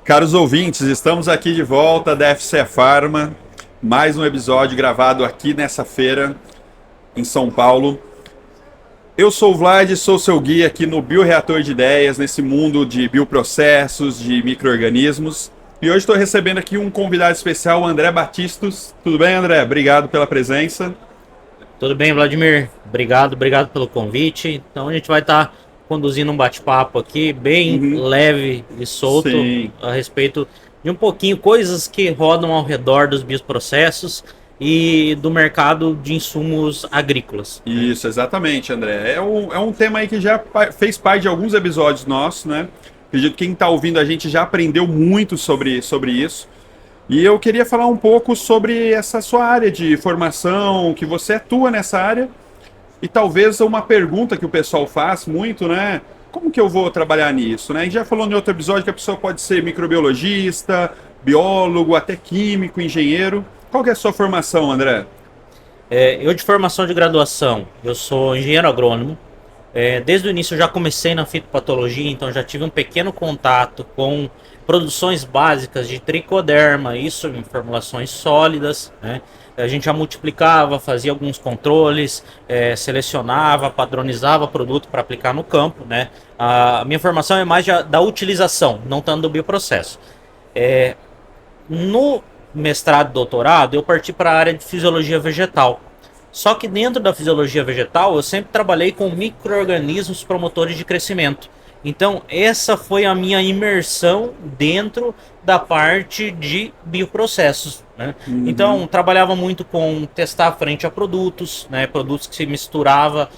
Caros ouvintes, estamos aqui de volta da FCE Pharma, mais um episódio gravado aqui nessa feira em São Paulo. Eu sou o Vlad, sou seu guia aqui no Bioreator de Ideias, nesse mundo de bioprocessos, de micro-organismos. E hoje estou recebendo aqui um convidado especial, o André Batistos. Tudo bem, André? Obrigado pela presença. Tudo bem, Vladimir? Obrigado pelo convite. Então a gente vai estar conduzindo um bate-papo aqui bem leve e solto. Sim. A respeito de um pouquinho coisas que rodam ao redor dos bioprocessos e do mercado de insumos agrícolas. Isso, exatamente, André. É um tema aí que já fez parte de alguns episódios nossos, né? Acredito que quem está ouvindo a gente já aprendeu muito sobre isso. E eu queria falar um pouco sobre essa sua área de formação, que você atua nessa área. E talvez uma pergunta que o pessoal faz muito, né? Como que eu vou trabalhar nisso, né? A gente já falou em outro episódio que a pessoa pode ser microbiologista, biólogo, até químico, engenheiro. Qual que é a sua formação, André? Eu de formação de graduação, eu sou engenheiro agrônomo. Desde o início eu já comecei na fitopatologia, então já tive um pequeno contato com produções básicas de tricoderma, isso em formulações sólidas, né? A gente já multiplicava, fazia alguns controles, selecionava, padronizava produto para aplicar no campo, né? A minha formação é mais da utilização, não tanto do bioprocesso. No mestrado e doutorado, eu parti para a área de fisiologia vegetal. Só que dentro da fisiologia vegetal, eu sempre trabalhei com micro-organismos promotores de crescimento. Então, essa foi a minha imersão dentro da parte de bioprocessos, né? Então, trabalhava muito com testar frente a produtos, né? Produtos que se misturava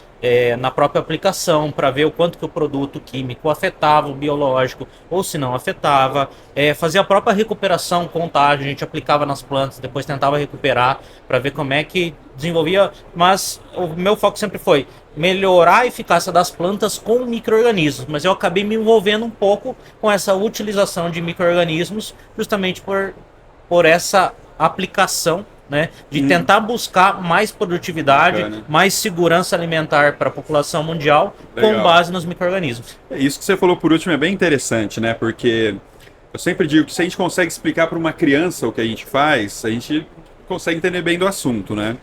na própria aplicação para ver o quanto que o produto químico afetava o biológico ou se não afetava. Fazia a própria recuperação, contagem, a gente aplicava nas plantas, depois tentava recuperar para ver como é que desenvolvia, mas o meu foco sempre foi melhorar a eficácia das plantas com micro-organismos, mas eu acabei me envolvendo um pouco com essa utilização de micro-organismos justamente por essa aplicação, né, de tentar buscar mais produtividade, Bacana. mais segurança alimentar para a população mundial. Legal. Com base nos micro-organismos. Isso que você falou por último é bem interessante, né? Porque eu sempre digo que se a gente consegue explicar para uma criança o que a gente faz, a gente consegue entender bem do assunto, né?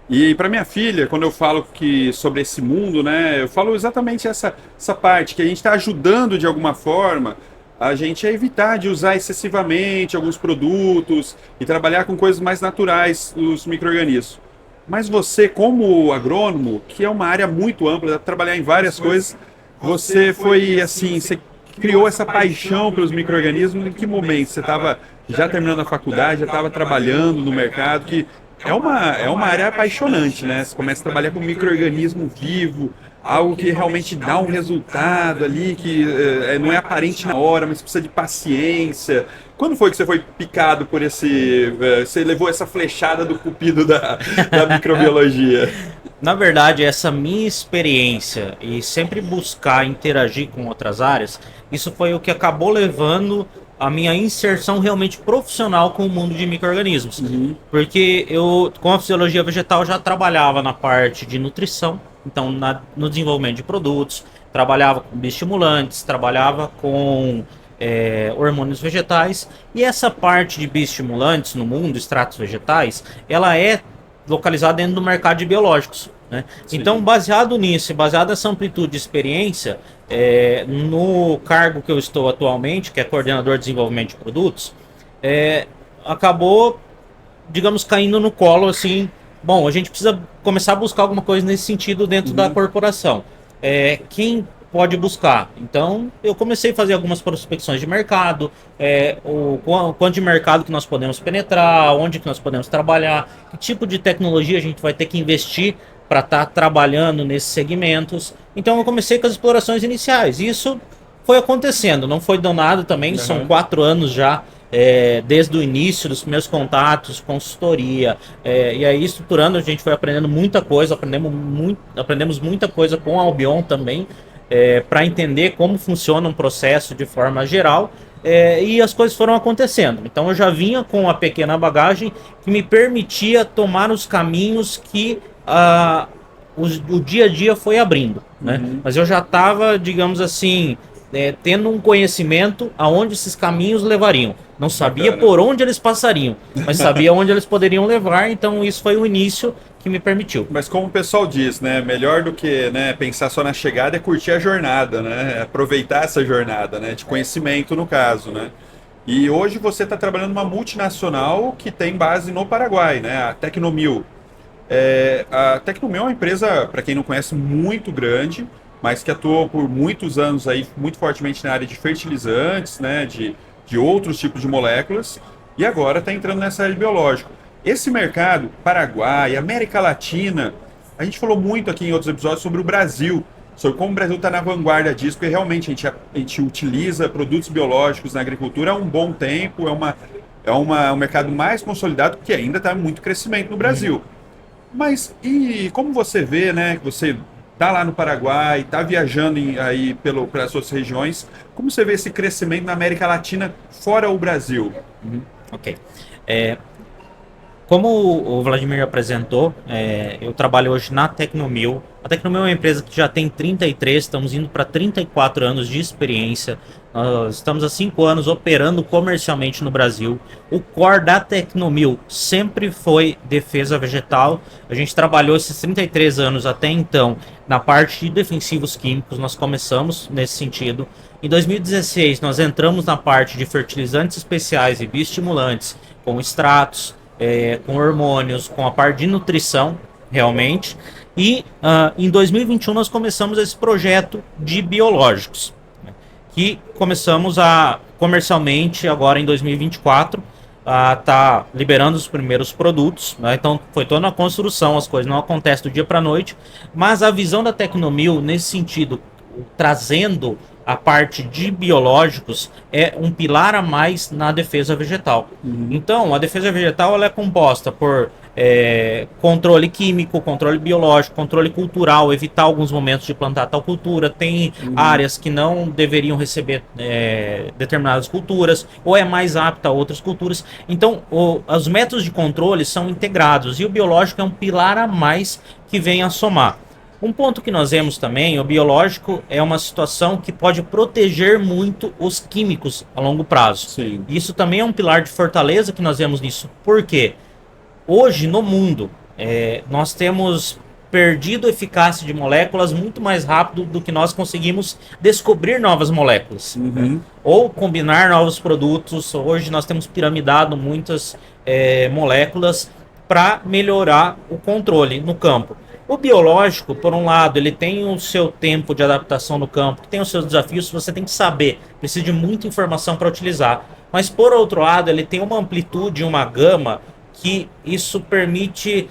E para minha filha, quando eu falo sobre esse mundo, né, eu falo exatamente essa parte, que a gente está ajudando de alguma forma a gente a evitar de usar excessivamente alguns produtos e trabalhar com coisas mais naturais dos micro-organismos. Mas você, como agrônomo, que é uma área muito ampla, dá pra trabalhar em várias coisas, você foi assim, você criou essa paixão pelos micro-organismos em que momento? Você estava já terminando a faculdade, já estava trabalhando no mercado, que é uma área apaixonante, né? Você começa a trabalhar com micro-organismo vivo, algo que realmente dá um resultado ali, que não é aparente na hora, mas precisa de paciência. Quando foi que você foi picado por você levou essa flechada do cupido da microbiologia? Na verdade, essa minha experiência e sempre buscar interagir com outras áreas, isso foi o que acabou levando a minha inserção realmente profissional com o mundo de micro-organismos. Porque eu, com a fisiologia vegetal, já trabalhava na parte de nutrição, então no desenvolvimento de produtos, trabalhava com bioestimulantes, trabalhava com hormônios vegetais, e essa parte de bioestimulantes no mundo, extratos vegetais, ela é localizada dentro do mercado de biológicos, né? Então, baseado nisso, baseado nessa amplitude de experiência, no cargo que eu estou atualmente, que é coordenador de desenvolvimento de produtos, acabou, digamos, caindo no colo assim. Bom, a gente precisa começar a buscar alguma coisa nesse sentido dentro da corporação. Quem pode buscar? Então, eu comecei a fazer algumas prospecções de mercado, o quanto de mercado que nós podemos penetrar, onde que nós podemos trabalhar, que tipo de tecnologia a gente vai ter que investir para estar trabalhando nesses segmentos. Então, eu comecei com as explorações iniciais. Isso foi acontecendo, não foi do nada também, são 4 anos já. Desde o início dos meus contatos, consultoria, e aí estruturando, a gente foi aprendendo muita coisa, aprendemos muita coisa com a Albion também, para entender como funciona um processo de forma geral, e as coisas foram acontecendo. Então eu já vinha com uma pequena bagagem que me permitia tomar os caminhos que o dia a dia foi abrindo, né? Mas eu já estava, digamos assim, tendo um conhecimento aonde esses caminhos levariam. Não sabia Bacana. por onde eles passariam, mas sabia onde eles poderiam levar, então isso foi o início que me permitiu. Mas como o pessoal diz, né, melhor do que, né, pensar só na chegada é curtir a jornada, né, aproveitar essa jornada, né, de conhecimento no caso, né. E hoje você está trabalhando numa multinacional que tem base no Paraguai, né, a Tecnomil. A Tecnomil é uma empresa, para quem não conhece, muito grande, mas que atuou por muitos anos aí muito fortemente na área de fertilizantes, né, de outros tipos de moléculas, e agora está entrando nessa área de biológico. Esse mercado, Paraguai, América Latina, a gente falou muito aqui em outros episódios sobre o Brasil, sobre como o Brasil está na vanguarda disso, porque realmente a gente utiliza produtos biológicos na agricultura há um bom tempo, um mercado mais consolidado, que ainda está muito crescimento no Brasil. Mas e como você vê, né, que você está lá no Paraguai, está viajando aí pelas suas regiões, como você vê esse crescimento na América Latina fora o Brasil? Ok. Como o Vladimir apresentou, eu trabalho hoje na Tecnomil. A Tecnomil é uma empresa que já tem 33, estamos indo para 34 anos de experiência. Nós estamos há 5 anos operando comercialmente no Brasil. O core da Tecnomil sempre foi defesa vegetal. A gente trabalhou esses 33 anos até então na parte de defensivos químicos. Nós começamos nesse sentido. Em 2016, nós entramos na parte de fertilizantes especiais e bioestimulantes, com extratos, com hormônios, com a parte de nutrição, realmente. E em 2021 nós começamos esse projeto de biológicos, né, que começamos comercialmente agora em 2024, tá liberando os primeiros produtos, né? Então foi toda uma construção, as coisas não acontecem do dia para a noite, mas a visão da Tecnomil nesse sentido, trazendo a parte de biológicos, é um pilar a mais na defesa vegetal. Então, a defesa vegetal ela é composta por controle químico, controle biológico, controle cultural, evitar alguns momentos de plantar tal cultura, tem áreas que não deveriam receber determinadas culturas, ou é mais apta a outras culturas. Então, os métodos de controle são integrados, e o biológico é um pilar a mais que vem a somar. Um ponto que nós vemos também, o biológico é uma situação que pode proteger muito os químicos a longo prazo. Sim. Isso também é um pilar de fortaleza que nós vemos nisso. Por quê? Hoje, no mundo, nós temos perdido eficácia de moléculas muito mais rápido do que nós conseguimos descobrir novas moléculas. Ou combinar novos produtos. Hoje nós temos piramidado muitas moléculas para melhorar o controle no campo. O biológico, por um lado, ele tem o seu tempo de adaptação no campo, tem os seus desafios, você tem que saber, precisa de muita informação para utilizar. Mas, por outro lado, ele tem uma amplitude, uma gama, que isso permite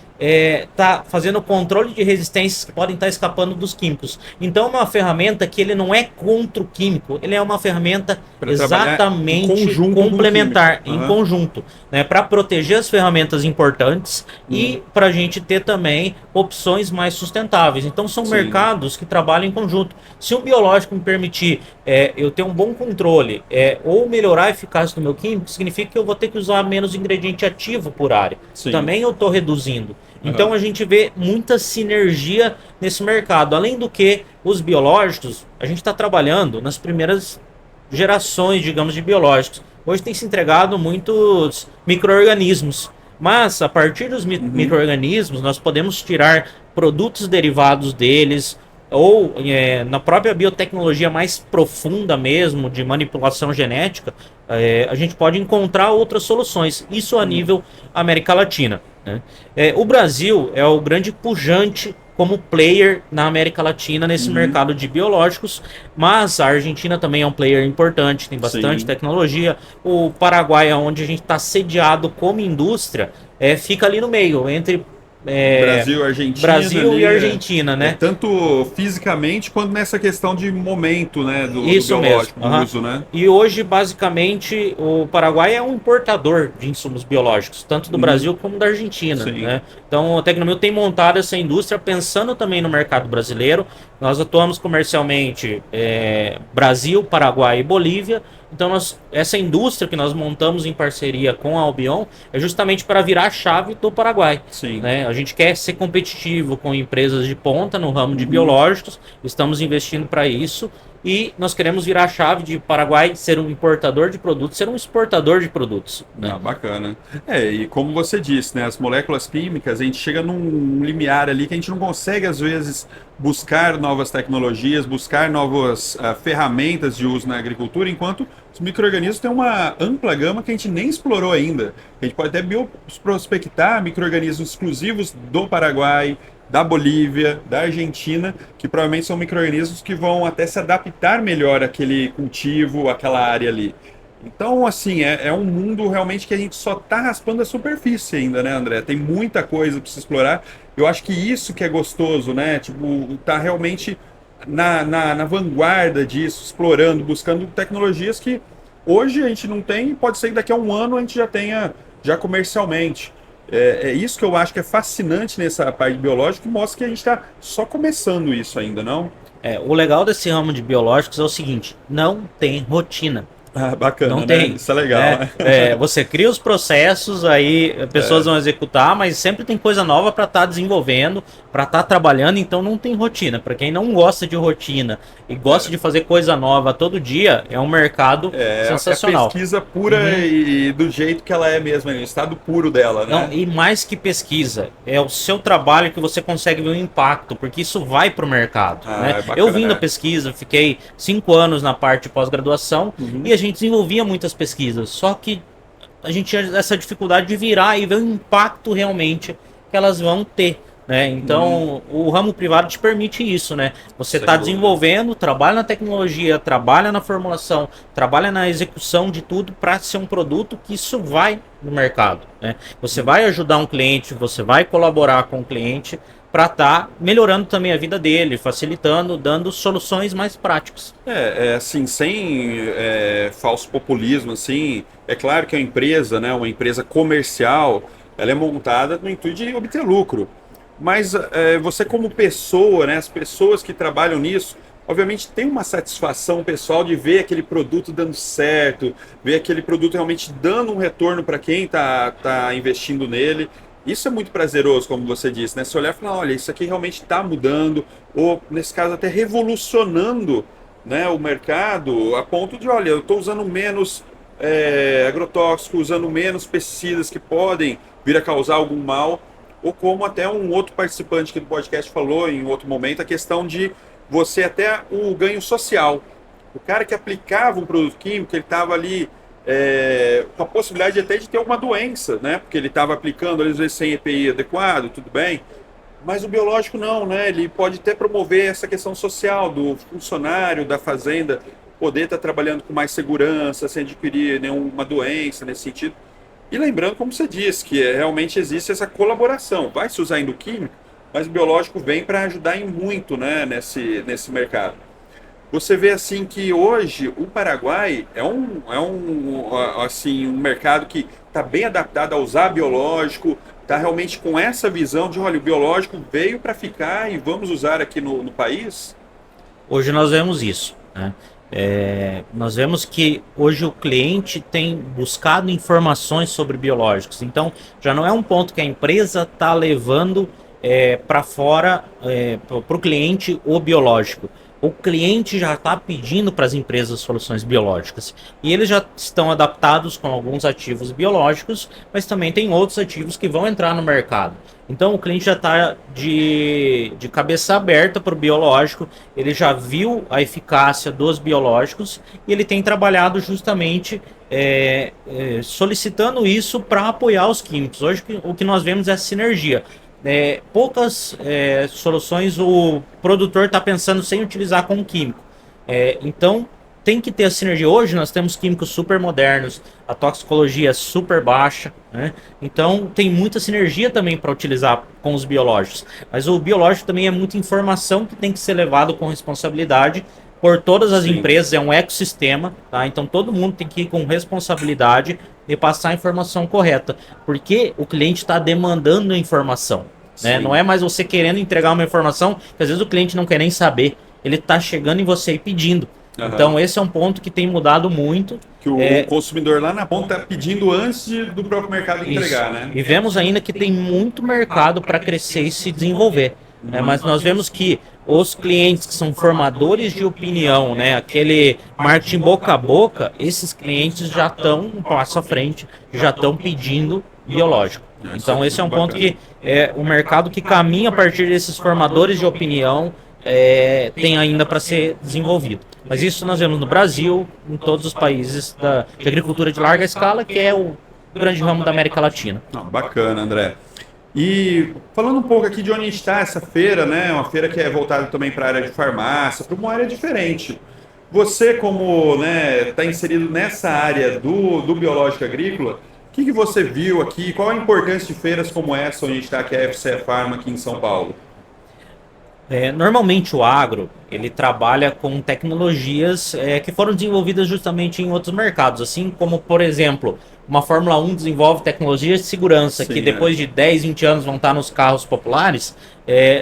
tá fazendo controle de resistências que podem estar escapando dos químicos. Então, é uma ferramenta que ele não é contra o químico, ele é uma ferramenta exatamente complementar, em conjunto, né, para proteger as ferramentas importantes e para a gente ter também opções mais sustentáveis. Então, são mercados que trabalham em conjunto. Se o biológico me permitir eu ter um bom controle ou melhorar a eficácia do meu químico, significa que eu vou ter que usar menos ingrediente ativo por área. Também eu estou reduzindo. Então a gente vê muita sinergia nesse mercado. Além do que, os biológicos, a gente está trabalhando nas primeiras gerações, digamos, de biológicos. Hoje tem se entregado muitos micro-organismos, mas a partir dos micro-organismos nós podemos tirar produtos derivados deles, ou na própria biotecnologia mais profunda mesmo, de manipulação genética, a gente pode encontrar outras soluções. Isso a nível América Latina, né? O Brasil é o grande pujante como player na América Latina nesse mercado de biológicos, mas a Argentina também é um player importante, tem bastante tecnologia. O Paraguai, onde a gente está sediado como indústria, fica ali no meio, entre Brasil e Argentina, né? Tanto fisicamente quanto nessa questão de momento, né, do biológico, do uso, né? E hoje, basicamente, o Paraguai é um importador de insumos biológicos, tanto do Brasil como da Argentina, né? Então, a Tecnomil tem montado essa indústria pensando também no mercado brasileiro. Nós atuamos comercialmente Brasil, Paraguai e Bolívia. Então, essa indústria que nós montamos em parceria com a Albion é justamente para virar a chave do Paraguai. Né? A gente quer ser competitivo com empresas de ponta no ramo de biológicos, estamos investindo para isso e nós queremos virar a chave de Paraguai ser um importador de produtos, ser um exportador de produtos, né? Ah, bacana. E como você disse, né, as moléculas químicas, a gente chega num limiar ali que a gente não consegue, às vezes, buscar novas tecnologias, buscar novas ferramentas de uso na agricultura, enquanto os micro-organismos têm uma ampla gama que a gente nem explorou ainda. A gente pode até bioprospectar micro-organismos exclusivos do Paraguai, da Bolívia, da Argentina, que provavelmente são micro-organismos que vão até se adaptar melhor àquele cultivo, àquela área ali. Então, assim, é um mundo realmente que a gente só está raspando a superfície ainda, né, André? Tem muita coisa para se explorar. Eu acho que isso que é gostoso, né? Tipo, tá realmente na vanguarda disso, explorando, buscando tecnologias que hoje a gente não tem, e pode ser que daqui a um ano a gente já tenha já comercialmente. É isso que eu acho que é fascinante nessa parte biológica e mostra que a gente está só começando isso ainda, não? O legal desse ramo de biológicos é o seguinte, não tem rotina. Ah, bacana, Não né? tem. Isso é legal, né? Você cria os processos, aí pessoas vão executar, mas sempre tem coisa nova para estar desenvolvendo, para estar trabalhando, então não tem rotina. Para quem não gosta de rotina e gosta de fazer coisa nova todo dia, é um mercado sensacional. É pesquisa pura e do jeito que ela é mesmo, o estado puro dela, né? Não, e mais que pesquisa, é o seu trabalho que você consegue ver o impacto, porque isso vai para o mercado. Né? Bacana, eu vim da pesquisa, fiquei 5 anos na parte de pós-graduação e a gente desenvolvia muitas pesquisas, só que a gente tinha essa dificuldade de virar e ver o impacto realmente que elas vão ter. Né? Então, o ramo privado te permite isso, né? Você está desenvolvendo, trabalha na tecnologia, trabalha na formulação, trabalha na execução de tudo para ser um produto que isso vai no mercado. Né? Você vai ajudar um cliente, você vai colaborar com o cliente para estar melhorando também a vida dele, facilitando, dando soluções mais práticas. Assim, sem falso populismo, assim, é claro que a empresa, né, uma empresa comercial, ela é montada no intuito de obter lucro. Mas você como pessoa, né, as pessoas que trabalham nisso, obviamente tem uma satisfação pessoal de ver aquele produto dando certo, ver aquele produto realmente dando um retorno para quem tá investindo nele. Isso é muito prazeroso, como você disse, né? Você olhar e falar, olha, isso aqui realmente está mudando, ou nesse caso até revolucionando, né, o mercado, a ponto de, olha, eu estou usando menos agrotóxico, usando menos pesticidas que podem vir a causar algum mal. Ou como até um outro participante aqui do podcast falou em outro momento, a questão de você até o ganho social. O cara que aplicava um produto químico, ele estava ali com a possibilidade até de ter uma doença, né? Porque ele estava aplicando, às vezes, sem EPI adequado, tudo bem. Mas o biológico não, né? Ele pode até promover essa questão social do funcionário da fazenda poder estar trabalhando com mais segurança, sem adquirir nenhuma doença nesse sentido. E lembrando, como você disse, que realmente existe essa colaboração. Vai se usar endoquímico, mas o biológico vem para ajudar em muito, né, nesse mercado. Você vê assim que hoje o Paraguai assim, um mercado que está bem adaptado a usar biológico, está realmente com essa visão de, olha, o biológico veio para ficar e vamos usar aqui no país? Hoje nós vemos isso, né? Nós vemos que hoje o cliente tem buscado informações sobre biológicos, então já não é um ponto que a empresa está levando para fora para o cliente o biológico. O cliente já está pedindo para as empresas soluções biológicas e eles já estão adaptados com alguns ativos biológicos, mas também tem outros ativos que vão entrar no mercado. Então o cliente já está de cabeça aberta para o biológico, ele já viu a eficácia dos biológicos e ele tem trabalhado justamente solicitando isso para apoiar os químicos. Hoje o que nós vemos é a sinergia. Poucas soluções o produtor está pensando sem utilizar com químico. Então tem que ter a sinergia. Hoje nós temos químicos super modernos, a toxicologia é super baixa, né? Então tem muita sinergia também para utilizar com os biológicos. Mas o biológico também é muita informação que tem que ser levado com responsabilidade por todas as empresas, é um ecossistema, tá? Então todo mundo tem que ir com responsabilidade e passar a informação correta, porque o cliente está demandando a informação, né? Não é mais você querendo entregar uma informação que às vezes o cliente não quer nem saber, ele está chegando em você e pedindo. Então esse é um ponto que tem mudado muito. Que o consumidor lá na ponta está pedindo antes do próprio mercado entregar, né? E vemos ainda que tem muito mercado para crescer e se desenvolver. né? Mas nós vemos que os clientes que são formadores de opinião, né, aquele marketing boca a boca, esses clientes já estão um passo à frente, já estão pedindo biológico. Então esse é um ponto que o mercado que caminha a partir desses formadores de opinião tem ainda para ser desenvolvido. Mas isso nós vemos no Brasil, em todos os países de agricultura de larga escala, que é o grande ramo da América Latina. Bacana, André. E falando um pouco aqui de onde está essa feira, né? Uma feira que é voltada também para a área de farmácia, para uma área diferente. Você, como está inserido nessa área do biológico agrícola, o que você viu aqui? Qual a importância de feiras como essa, onde está aqui a FCE Pharma aqui em São Paulo? Normalmente o agro, ele trabalha com tecnologias que foram desenvolvidas justamente em outros mercados, assim como, por exemplo, uma Fórmula 1 desenvolve tecnologias de segurança, que depois de 10, 20 anos vão estar nos carros populares,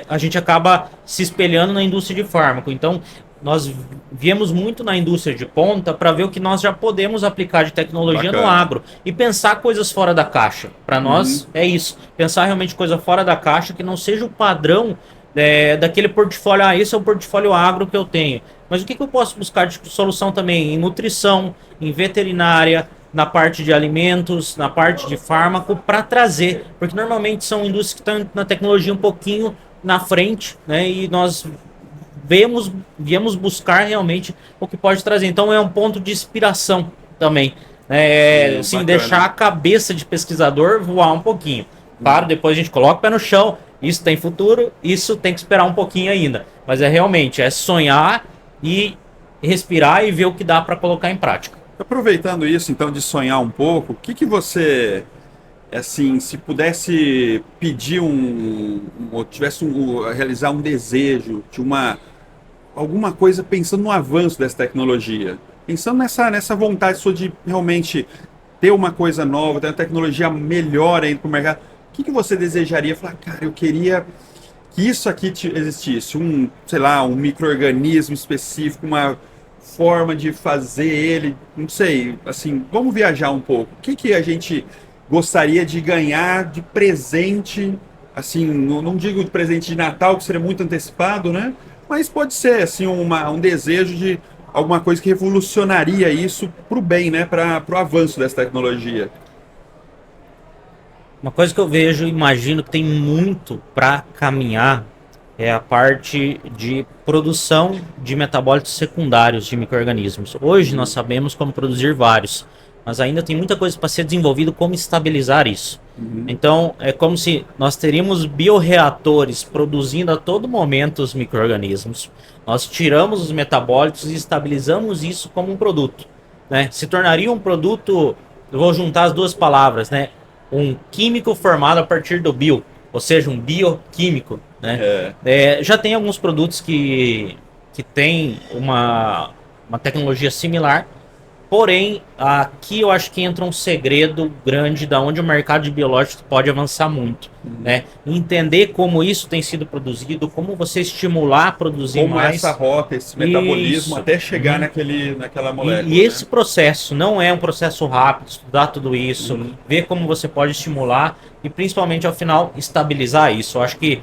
a gente acaba se espelhando na indústria de fármaco. Então, nós viemos muito na indústria de ponta para ver o que nós já podemos aplicar de tecnologia no agro e pensar coisas fora da caixa. Para nós é isso, pensar realmente coisa fora da caixa que não seja o padrão daquele portfólio, esse é o portfólio agro que eu tenho. Mas o que eu posso buscar de solução também em nutrição, em veterinária, na parte de alimentos, na parte de fármaco, para trazer, porque normalmente são indústrias que estão na tecnologia um pouquinho na frente, né? E nós viemos buscar realmente o que pode trazer. Então é um ponto de inspiração também. Sim, deixar a cabeça de pesquisador voar um pouquinho. Claro, depois a gente coloca o pé no chão. Isso tem futuro, isso tem que esperar um pouquinho ainda. Mas realmente sonhar e respirar e ver o que dá para colocar em prática. Aproveitando isso, então, de sonhar um pouco, o que você, assim, se pudesse pedir realizar um desejo de alguma coisa pensando no avanço dessa tecnologia, pensando nessa vontade sua de realmente ter uma coisa nova, ter uma tecnologia melhor ainda para o mercado, o que você desejaria? Falar, cara, eu queria que isso aqui existisse, um micro-organismo específico, uma forma de fazer ele, não sei, assim, vamos viajar um pouco. O que a gente gostaria de ganhar de presente, assim, não digo de presente de Natal, que seria muito antecipado, né? Mas pode ser, assim, um desejo de alguma coisa que revolucionaria isso para o bem, né? Para o avanço dessa tecnologia. Uma coisa que eu vejo e imagino que tem muito para caminhar é a parte de produção de metabólitos secundários de micro-organismos. Hoje nós sabemos como produzir vários, mas ainda tem muita coisa para ser desenvolvido como estabilizar isso. Então é como se nós teríamos bioreatores produzindo a todo momento os micro-organismos. Nós tiramos os metabólitos e estabilizamos isso como um produto, né? Se tornaria um produto, eu vou juntar as duas palavras, né? Um químico formado a partir do bio, ou seja, um bioquímico, né? Já tem alguns produtos que têm uma tecnologia similar, porém, aqui eu acho que entra um segredo grande da onde o mercado de biológicos pode avançar muito, né? Entender como isso tem sido produzido, como você estimular a produzir como mais. Essa rota, esse metabolismo, até chegar naquela molécula. E esse processo não é um processo rápido, estudar tudo isso, ver como você pode estimular e principalmente ao final estabilizar isso. Eu acho que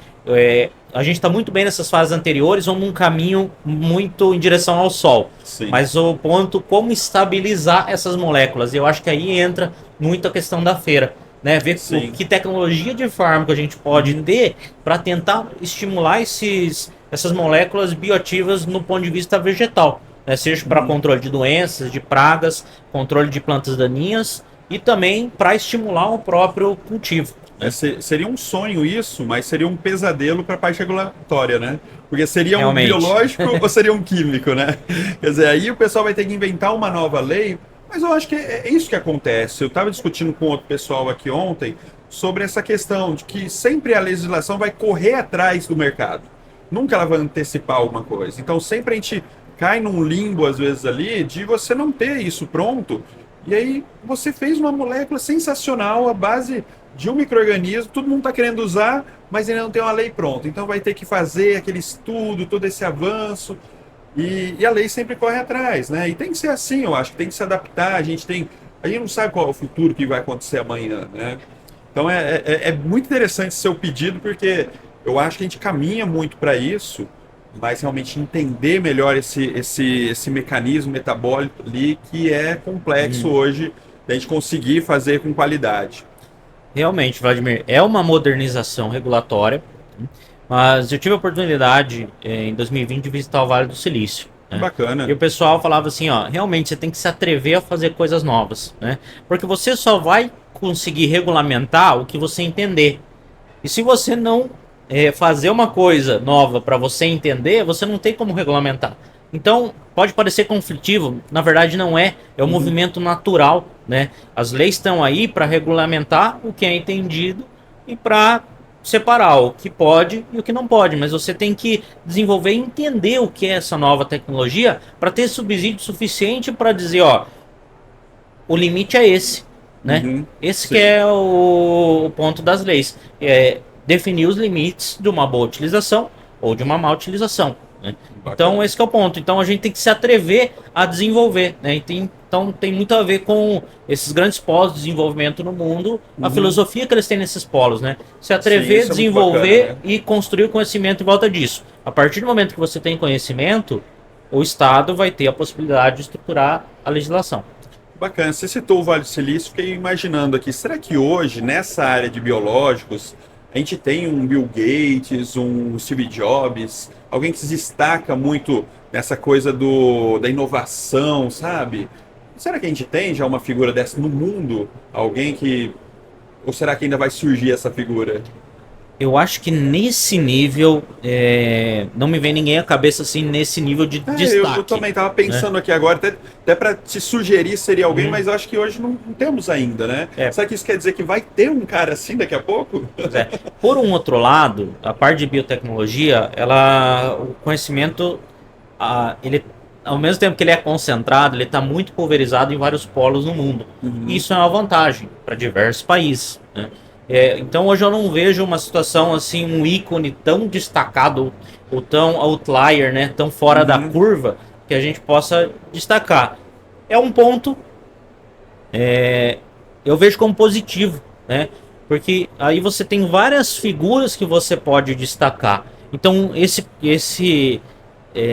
a gente está muito bem nessas fases anteriores, vamos num caminho muito em direção ao sol. Sim. Mas o ponto, como estabilizar essas moléculas, eu acho que aí entra muito a questão da feira, né? Ver que tecnologia de fármaco a gente pode ter para tentar estimular essas moléculas bioativas no ponto de vista vegetal, né? Seja para controle de doenças, de pragas, controle de plantas daninhas e também para estimular o próprio cultivo. Seria um sonho isso, mas seria um pesadelo para a parte regulatória, né? Porque seria Realmente. Um biológico ou seria um químico, né? Quer dizer, aí o pessoal vai ter que inventar uma nova lei, mas eu acho que é isso que acontece. Eu estava discutindo com outro pessoal aqui ontem sobre essa questão de que sempre a legislação vai correr atrás do mercado. Nunca ela vai antecipar alguma coisa. Então sempre a gente cai num limbo, às vezes, ali, de você não ter isso pronto. E aí você fez uma molécula sensacional à base de um micro-organismo, todo mundo está querendo usar, mas ainda não tem uma lei pronta. Então vai ter que fazer aquele estudo, todo esse avanço, e a lei sempre corre atrás, né? E tem que ser assim, eu acho que tem que se adaptar, a gente não sabe qual é o futuro que vai acontecer amanhã, né? Então é muito interessante esse seu pedido, porque eu acho que a gente caminha muito para isso, mas realmente entender melhor esse mecanismo metabólico ali que é complexo hoje, da gente conseguir fazer com qualidade. Realmente, Vladimir, é uma modernização regulatória, mas eu tive a oportunidade em 2020 de visitar o Vale do Silício. Né? Bacana. E o pessoal falava assim, ó, realmente você tem que se atrever a fazer coisas novas, né? Porque você só vai conseguir regulamentar o que você entender. E se você não fazer uma coisa nova para você entender, você não tem como regulamentar. Então, pode parecer conflitivo, na verdade não é, é um movimento natural, né? As leis estão aí para regulamentar o que é entendido e para separar o que pode e o que não pode, mas você tem que desenvolver e entender o que é essa nova tecnologia para ter subsídio suficiente para dizer, ó, o limite é esse, né? Esse que é o ponto das leis, é definir os limites de uma boa utilização ou de uma má utilização. Né? Então esse que é o ponto. Então a gente tem que se atrever a desenvolver, né? Então tem muito a ver com esses grandes polos de desenvolvimento no mundo, a filosofia que eles têm nesses polos, né? Se atrever, Sim, desenvolver bacana, né? e construir o conhecimento em volta disso. A partir do momento que você tem conhecimento, o Estado vai ter a possibilidade de estruturar a legislação. Bacana, você citou o Vale do Silício, fiquei imaginando aqui, será que hoje, nessa área de biológicos, a gente tem um Bill Gates, um Steve Jobs, alguém que se destaca muito nessa coisa da inovação, sabe? Será que a gente tem já uma figura dessa no mundo? Alguém que... Ou será que ainda vai surgir essa figura? Eu acho que nesse nível, não me vem ninguém à cabeça assim, nesse nível de destaque. Eu também estava pensando aqui agora, até para te sugerir seria alguém, mas eu acho que hoje não temos ainda, né? Será que isso quer dizer que vai ter um cara assim daqui a pouco? Por um outro lado, a parte de biotecnologia, o conhecimento, ele, ao mesmo tempo que ele é concentrado, ele está muito pulverizado em vários polos no mundo. E isso é uma vantagem para diversos países, né? Então hoje eu não vejo uma situação assim, um ícone tão destacado ou tão outlier, né, tão fora da curva que a gente possa destacar. É um ponto, eu vejo como positivo, né, porque aí você tem várias figuras que você pode destacar. Então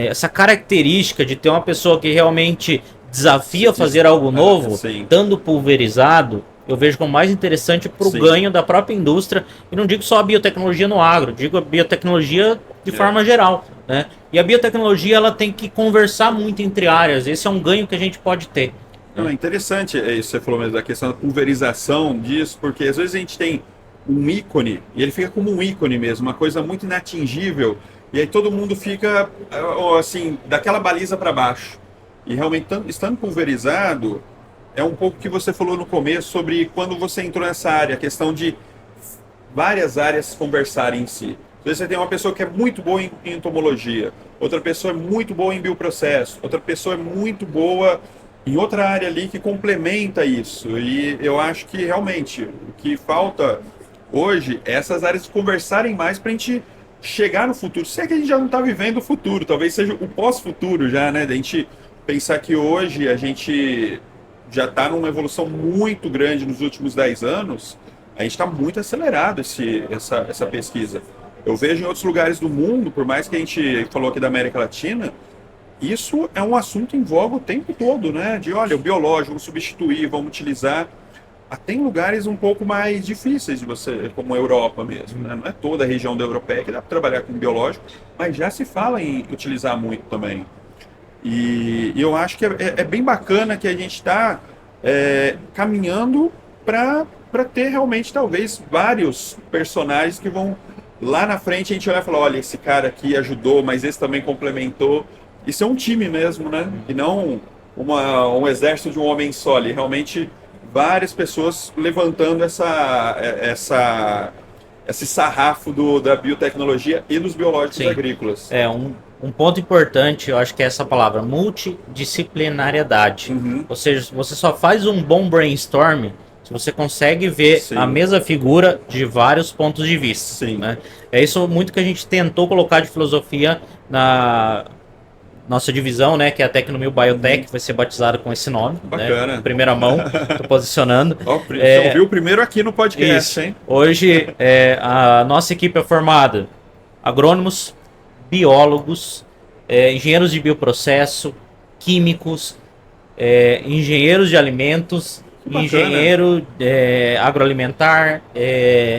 essa característica de ter uma pessoa que realmente desafia fazer algo novo, estando pulverizado, eu vejo como mais interessante para o ganho da própria indústria. E não digo só a biotecnologia no agro, digo a biotecnologia de forma geral, né? E a biotecnologia ela tem que conversar muito entre áreas. Esse é um ganho que a gente pode ter. Não, é interessante isso que você falou mesmo, da questão da pulverização disso, porque às vezes a gente tem um ícone, e ele fica como um ícone mesmo, uma coisa muito inatingível, e aí todo mundo fica, assim, daquela baliza para baixo. E realmente, estando pulverizado, é um pouco o que você falou no começo sobre quando você entrou nessa área, a questão de várias áreas conversarem em si. Às vezes você tem uma pessoa que é muito boa em entomologia, outra pessoa é muito boa em bioprocesso, outra pessoa é muito boa em outra área ali que complementa isso. E eu acho que realmente o que falta hoje é essas áreas conversarem mais para a gente chegar no futuro. Se é que a gente já não está vivendo o futuro, talvez seja o pós-futuro já, né? Da gente pensar que hoje a gente já está numa evolução muito grande nos últimos 10 anos, a gente está muito acelerado essa pesquisa. Eu vejo em outros lugares do mundo, por mais que a gente falou aqui da América Latina, isso é um assunto em voga o tempo todo, né? De, olha, o biológico, vamos substituir, vamos utilizar. Até em lugares um pouco mais difíceis de você, como a Europa mesmo, né? Não é toda a região da europeia que dá para trabalhar com biológico, mas já se fala em utilizar muito também. E eu acho que é bem bacana que a gente está caminhando para ter realmente, talvez, vários personagens que vão lá na frente a gente olhar e falar, olha, esse cara aqui ajudou, mas esse também complementou. Isso é um time mesmo, né? E não um exército de um homem só ali. Realmente, várias pessoas levantando esse sarrafo da biotecnologia e dos biológicos agrícolas. Um ponto importante, eu acho que é essa palavra, multidisciplinariedade. Ou seja, você só faz um bom brainstorm se você consegue ver a mesma figura de vários pontos de vista. Né? É isso muito que a gente tentou colocar de filosofia na nossa divisão, né, que é a Tecnomil Biotech, vai ser batizada com esse nome. Bacana. Né, primeira mão, tô posicionando. Você ouviu primeiro aqui no podcast, hein? Hoje, a nossa equipe é formada agrônomos, biólogos, engenheiros de bioprocesso, químicos, engenheiros de alimentos, engenheiro agroalimentar.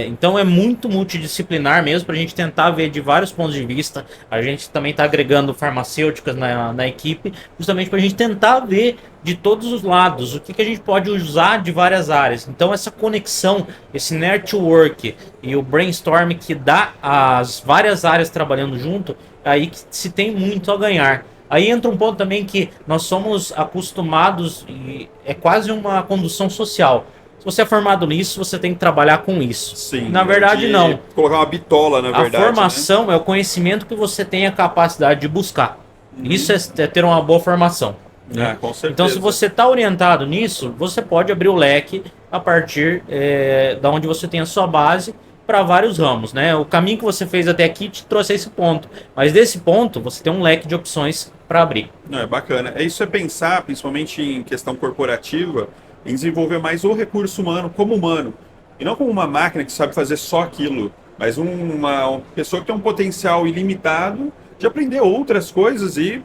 Então é muito multidisciplinar mesmo para a gente tentar ver de vários pontos de vista. A gente também está agregando farmacêuticas na equipe, justamente para a gente tentar ver de todos os lados o que a gente pode usar de várias áreas. Então essa conexão, esse network e o brainstorm que dá as várias áreas trabalhando junto, aí que se tem muito a ganhar. Aí entra um ponto também que nós somos acostumados, e é quase uma condução social. Se você é formado nisso, você tem que trabalhar com isso. Sim, na verdade, não. Colocar uma bitola, na verdade. A formação, né, é o conhecimento que você tem a capacidade de buscar. Isso é ter uma boa formação. Né? Com certeza. Então, se você está orientado nisso, você pode abrir o leque a partir da onde você tem a sua base, para vários ramos, né? O caminho que você fez até aqui te trouxe a esse ponto, mas desse ponto você tem um leque de opções para abrir. É bacana. Isso é pensar, principalmente em questão corporativa, em desenvolver mais o recurso humano como humano, e não como uma máquina que sabe fazer só aquilo, mas uma pessoa que tem um potencial ilimitado de aprender outras coisas e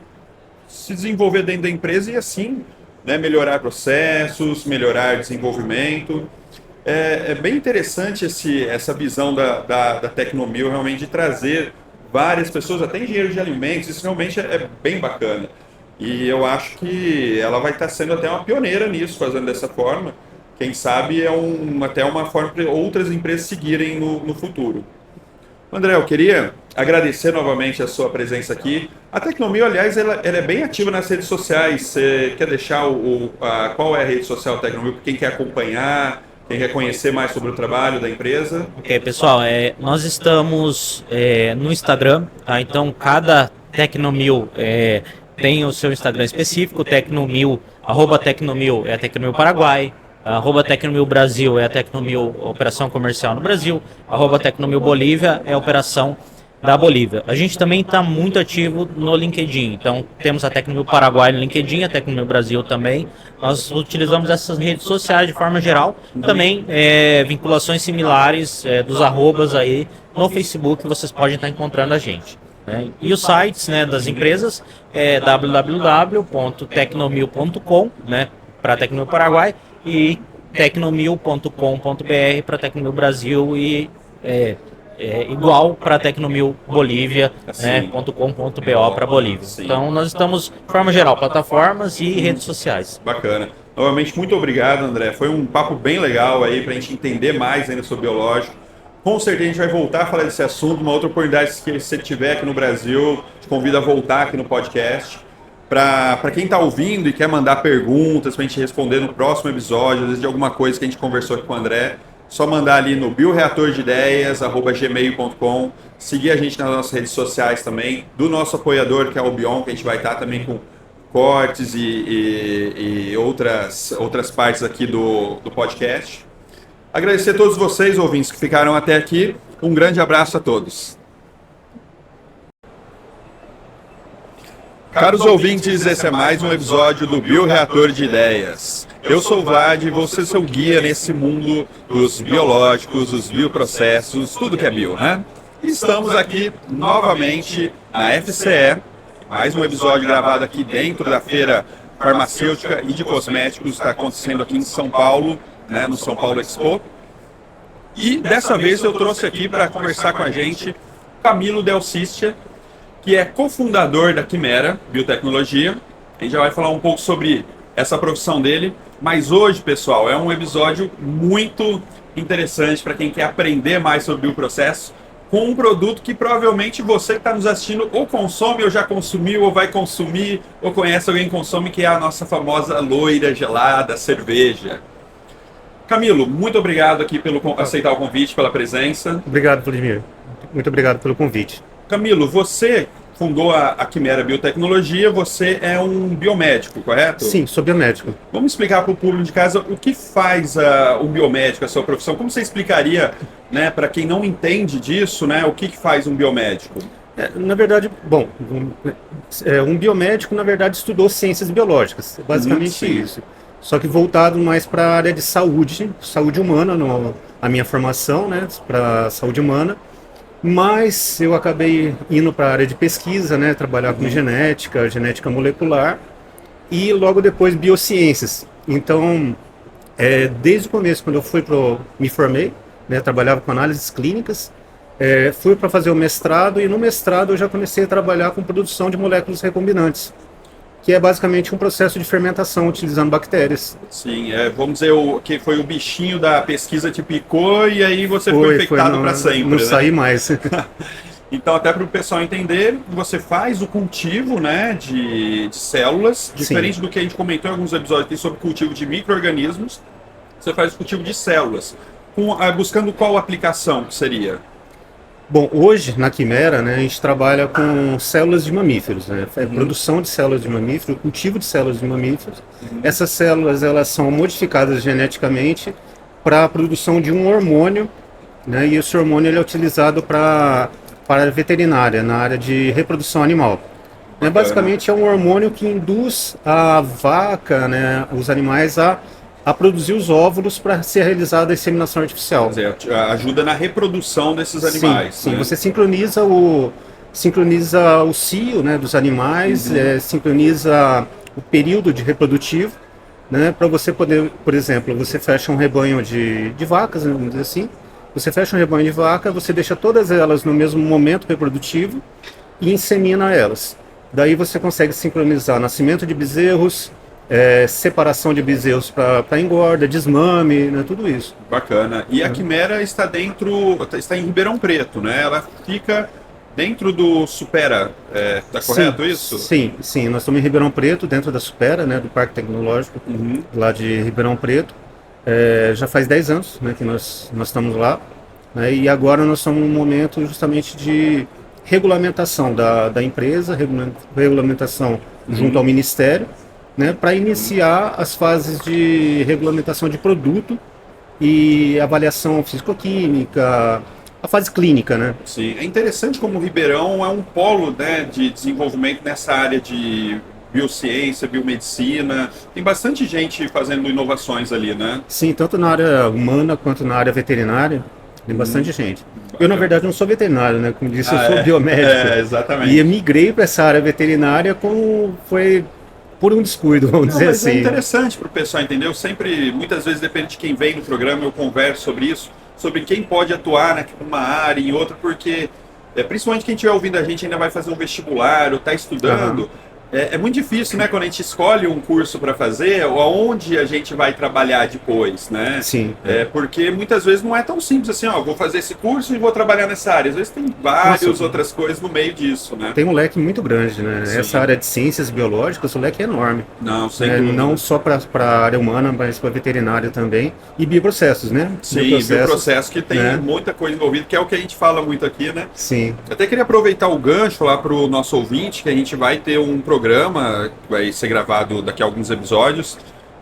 se desenvolver dentro da empresa e assim, né, melhorar processos, melhorar desenvolvimento. É bem interessante essa visão da Tecnomil, realmente, de trazer várias pessoas, até engenheiros de alimentos. Isso realmente é bem bacana. E eu acho que ela vai estar sendo até uma pioneira nisso, fazendo dessa forma. Quem sabe até uma forma para outras empresas seguirem no futuro. André, eu queria agradecer novamente a sua presença aqui. A Tecnomil, aliás, ela é bem ativa nas redes sociais. Você quer deixar qual é a rede social da Tecnomil para quem quer acompanhar? Quem quer conhecer mais sobre o trabalho da empresa? Ok, pessoal, nós estamos no Instagram, tá? Então cada Tecnomil tem o seu Instagram específico, Tecnomil, @Tecnomil é a Tecnomil Paraguai, @Tecnomil Brasil é a Tecnomil Operação Comercial no Brasil, @Tecnomil Bolívia é a Operação da Bolívia. A gente também está muito ativo no LinkedIn, então temos a Tecnomil Paraguai no LinkedIn, a Tecnomil Brasil também. Nós utilizamos essas redes sociais de forma geral, também vinculações similares dos arrobas aí no Facebook, vocês podem estar encontrando a gente. Né? E os sites, né, das empresas é www.tecnomil.com, né, para Tecnomil Paraguai, e tecnomil.com.br para Tecnomil Brasil e igual para Tecnomil Bolívia, né, .com.bo para Bolívia. Sim. Então nós estamos, de forma geral, plataformas e redes sociais. Bacana. Novamente, muito obrigado, André. Foi um papo bem legal aí para a gente entender mais ainda sobre biológico. Com certeza a gente vai voltar a falar desse assunto, uma outra oportunidade que você tiver aqui no Brasil, te convido a voltar aqui no podcast. Para quem está ouvindo e quer mandar perguntas para a gente responder no próximo episódio, às vezes de alguma coisa que a gente conversou aqui com o André, só mandar ali no bioreatordeideias@gmail.com, seguir a gente nas nossas redes sociais também, do nosso apoiador, que é o Bion, que a gente vai estar também com cortes e outras partes aqui do podcast. Agradecer a todos vocês, ouvintes, que ficaram até aqui. Um grande abraço a todos. Caros ouvintes, esse é mais um episódio do Bioreator de Ideias. Eu sou o Vlad e vou ser seu guia nesse mundo dos biológicos, dos bioprocessos, tudo que é bio, né? Estamos aqui novamente na FCE, mais um episódio gravado aqui dentro da Feira Farmacêutica e de Cosméticos, está acontecendo aqui em São Paulo, né, no São Paulo Expo. E dessa vez eu trouxe aqui para conversar com a gente Camilo Del Cistia, que é cofundador da Quimera Biotecnologia. A gente já vai falar um pouco sobre essa profissão dele, mas hoje, pessoal, é um episódio muito interessante para quem quer aprender mais sobre bioprocesso, com um produto que provavelmente você que está nos assistindo ou consome, ou já consumiu, ou vai consumir, ou conhece alguém que consome, que é a nossa famosa loira gelada, cerveja. Camilo, muito obrigado aqui pelo aceitar o convite, pela presença. Obrigado, Vladimir. Muito obrigado pelo convite. Camilo, você fundou a Quimera Biotecnologia, você é um biomédico, correto? Sim, sou biomédico. Vamos explicar para o público de casa o que faz o biomédico, a sua profissão. Como você explicaria, né, para quem não entende disso, né, o que faz um biomédico? Na verdade, bom, um biomédico, na verdade, estudou ciências biológicas, basicamente isso. Só que voltado mais para a área de saúde humana, a minha formação, né, para saúde humana. Mas eu acabei indo para a área de pesquisa, né, trabalhar com genética molecular e logo depois biociências. Então, desde o começo, quando me formei, né, trabalhava com análises clínicas, fui para fazer o mestrado e no mestrado eu já comecei a trabalhar com produção de moléculas recombinantes, que é basicamente um processo de fermentação utilizando bactérias. Sim, vamos dizer que foi o bichinho da pesquisa te picou e aí você ficou infectado para sempre. Não saí mais. Então, até para o pessoal entender, você faz o cultivo, né, de células, diferente Sim. do que a gente comentou em alguns episódios sobre cultivo de micro-organismos, você faz o cultivo de células. Buscando qual aplicação que seria? Bom, hoje na Quimera, né, a gente trabalha com células de mamíferos, né? Produção de células de mamíferos, cultivo de células de mamíferos. Essas células elas são modificadas geneticamente para a produção de um hormônio, né? E esse hormônio ele é utilizado para a veterinária, na área de reprodução animal. Basicamente é um hormônio que induz a vaca, né, os animais a produzir os óvulos para ser realizada a inseminação artificial. Quer dizer, ajuda na reprodução desses animais. Sim, né? Você sincroniza o cio, né, dos animais, sincroniza o período de reprodutivo, né, para você poder, por exemplo, você fecha um rebanho de vacas, né, vamos dizer assim, você fecha um rebanho de vaca, você deixa todas elas no mesmo momento reprodutivo e insemina elas. Daí você consegue sincronizar nascimento de bezerros, separação de bezerros para engorda, desmame, né, tudo isso. Bacana. E a Quimera está em Ribeirão Preto, né? Ela fica dentro do Supera, tá correto isso? Sim. Nós estamos em Ribeirão Preto, dentro da Supera, né, do Parque Tecnológico, lá de Ribeirão Preto. Já faz 10 anos, né, que nós estamos lá, né, e agora nós estamos num momento justamente de regulamentação da empresa, regulamentação junto ao Ministério, né, para iniciar as fases de regulamentação de produto e avaliação físico-química, a fase clínica, né? Sim, é interessante como o Ribeirão é um polo, né, de desenvolvimento nessa área de biociência, biomedicina. Tem bastante gente fazendo inovações ali, né? Sim, tanto na área humana quanto na área veterinária, tem bastante gente. Eu, na verdade, não sou veterinário, né? Como disse, eu sou biomédico. Exatamente. E eu migrei para essa área veterinária foi por um descuido, vamos dizer mas assim. é interessante para o pessoal entender. Eu sempre, muitas vezes, depende de quem vem no programa, eu converso sobre isso, sobre quem pode atuar numa área, em outra, porque principalmente quem estiver ouvindo a gente ainda vai fazer um vestibular ou está estudando. É muito difícil, né, quando a gente escolhe um curso para fazer, ou aonde a gente vai trabalhar depois, né? Sim. Porque muitas vezes não é tão simples assim, vou fazer esse curso e vou trabalhar nessa área. Às vezes tem várias outras coisas no meio disso, né? Tem um leque muito grande, né? Sim. Essa área de ciências biológicas, o leque é enorme. Não, sem dúvida. Não só para a área humana, mas para a veterinária também. E bioprocessos, né? Sim, bioprocesso que tem muita coisa envolvida, que é o que a gente fala muito aqui, né? Sim. Eu até queria aproveitar o gancho lá para o nosso ouvinte, que a gente vai ter um programa que vai ser gravado daqui a alguns episódios,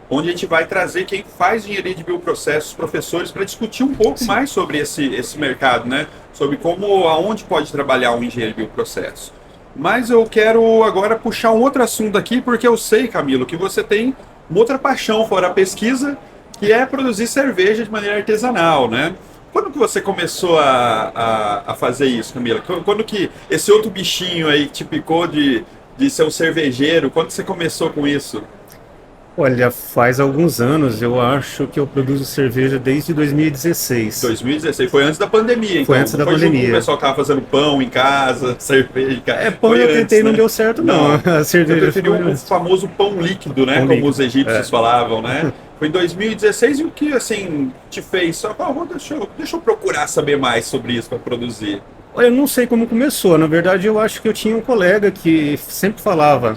onde a gente vai trazer quem faz engenharia de bioprocessos, professores, para discutir um pouco mais sobre esse mercado, né? Sobre aonde pode trabalhar um engenheiro de bioprocessos. Mas eu quero agora puxar um outro assunto aqui, porque eu sei, Camilo, que você tem uma outra paixão fora a pesquisa, que é produzir cerveja de maneira artesanal, né? Quando que você começou a fazer isso, Camila? Quando que esse outro bichinho aí te picou de ser um cervejeiro, quando você começou com isso? Olha, faz alguns anos, eu acho que eu produzo cerveja desde 2016. 2016, foi antes da pandemia, então. Foi antes da pandemia. Junto, o pessoal tava fazendo pão em casa, cerveja em casa. Pão eu tentei, não deu certo não. A cerveja eu preferi o famoso pão líquido, né? Como os egípcios falavam, né? Foi em 2016 e o que, assim, te fez? Deixa eu procurar saber mais sobre isso para produzir. Olha, eu não sei como começou. Na verdade, eu acho que eu tinha um colega que sempre falava,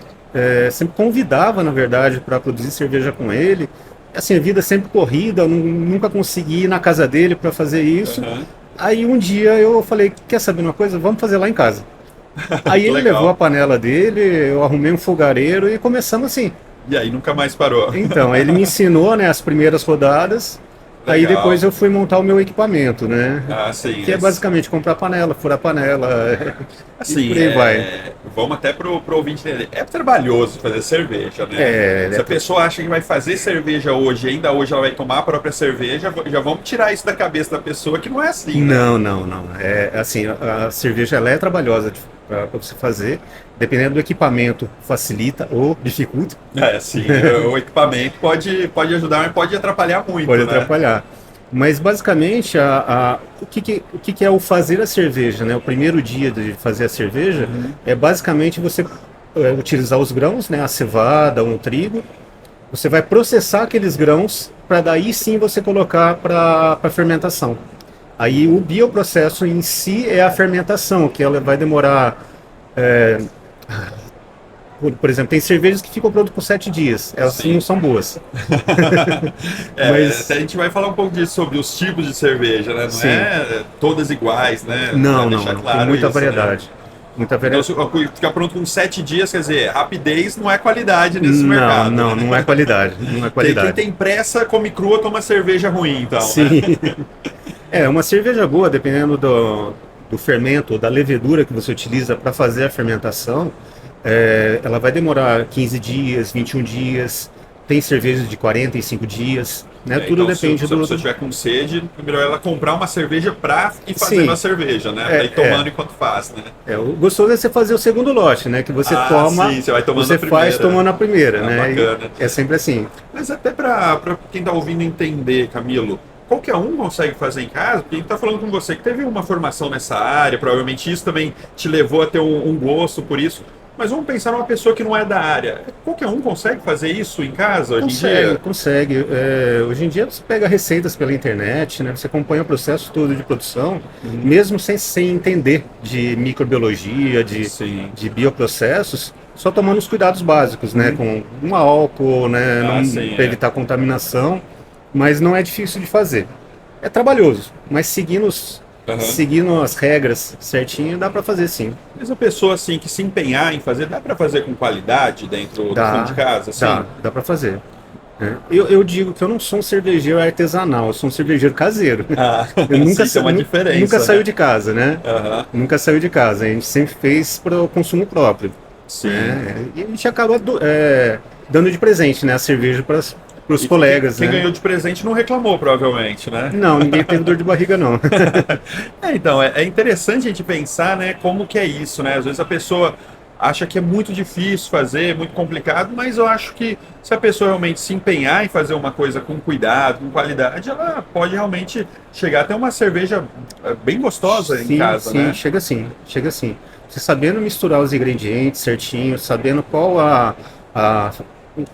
sempre convidava, na verdade, para produzir cerveja com ele. Assim, a vida sempre corrida, eu nunca consegui ir na casa dele para fazer isso. Aí um dia eu falei, quer saber uma coisa? Vamos fazer lá em casa. Aí ele levou a panela dele, eu arrumei um fogareiro e começamos assim. E aí nunca mais parou. Então, ele me ensinou, né, as primeiras rodadas. Aí Legal. depois eu fui montar o meu equipamento, né? Ah, sim. Que é basicamente comprar panela, furar panela, Assim, e por aí vai. vamos até pro ouvinte entender. É trabalhoso fazer cerveja, né? É, Se a pessoa acha que vai fazer cerveja hoje, ainda hoje ela vai tomar a própria cerveja, já vamos tirar isso da cabeça da pessoa que não é assim, né? Não. É assim, a cerveja ela é trabalhosa para você fazer. Dependendo do equipamento, facilita ou dificulta. É, sim. O equipamento pode ajudar, mas pode atrapalhar muito, Pode né? atrapalhar. Mas basicamente o que é o fazer a cerveja, né? O primeiro dia de fazer a cerveja é basicamente você utilizar os grãos, né? A cevada, um trigo. Você vai processar aqueles grãos para daí sim você colocar para fermentação. Aí o bioprocesso em si é a fermentação, que ela vai demorar. Por exemplo, tem cervejas que ficam prontas por 7 dias. Elas Sim. não são boas. Mas a gente vai falar um pouco disso sobre os tipos de cerveja, né? Não Sim. é todas iguais, né? Não, Pra deixar claro tem muita isso, né? variedade. Muita Então, variedade. se ficar pronto com 7 dias, quer dizer, rapidez não é qualidade nesse mercado. Não é qualidade. Não é qualidade. Quem tem pressa, come crua, toma cerveja ruim, então. Sim. Né? Uma cerveja boa, dependendo do fermento, da levedura que você utiliza para fazer a fermentação, ela vai demorar 15 dias, 21 dias. Tem cervejas de 45 dias, né? Tudo Então, depende se a pessoa tiver com sede, melhor ela comprar uma cerveja pra ir fazendo a cerveja, né? Pra ir tomando enquanto faz, né? O gostoso é você fazer o segundo lote, né? Que você toma, sim, você vai tomando você a primeira. faz tomando a primeira, né? Bacana. É sempre assim. Mas até pra quem tá ouvindo entender, Camilo, qualquer um consegue fazer em casa, porque a gente tá falando com você que teve uma formação nessa área, provavelmente isso também te levou a ter um gosto por isso. Mas vamos pensar numa pessoa que não é da área. Qualquer um consegue fazer isso em casa hoje em dia? Consegue. Hoje em dia você pega receitas pela internet, né? Você acompanha o processo todo de produção, mesmo sem entender de microbiologia, de bioprocessos, só tomando os cuidados básicos, né? Com um álcool, né? Para evitar contaminação, mas não é difícil de fazer. É trabalhoso, mas seguindo as regras certinho, dá para fazer sim. Mas a pessoa assim que se empenhar em fazer, dá para fazer com qualidade dentro do fundo de casa? Assim? Dá para fazer. Eu digo que eu não sou um cervejeiro artesanal, eu sou um cervejeiro caseiro. Eu nunca, tem uma diferença, nunca né? saiu de casa, né? Nunca saiu de casa, a gente sempre fez para o consumo próprio. Sim. E a gente acaba dando de presente, né, a cerveja para os colegas. Quem ganhou de presente não reclamou, provavelmente, né? Não, ninguém teve dor de barriga, não. Então, é interessante a gente pensar, né, como que é isso, né? Às vezes a pessoa acha que é muito difícil fazer, muito complicado, mas eu acho que se a pessoa realmente se empenhar em fazer uma coisa com cuidado, com qualidade, ela pode realmente chegar até uma cerveja bem gostosa em casa, né? Chega assim. Você sabendo misturar os ingredientes certinho, sabendo qual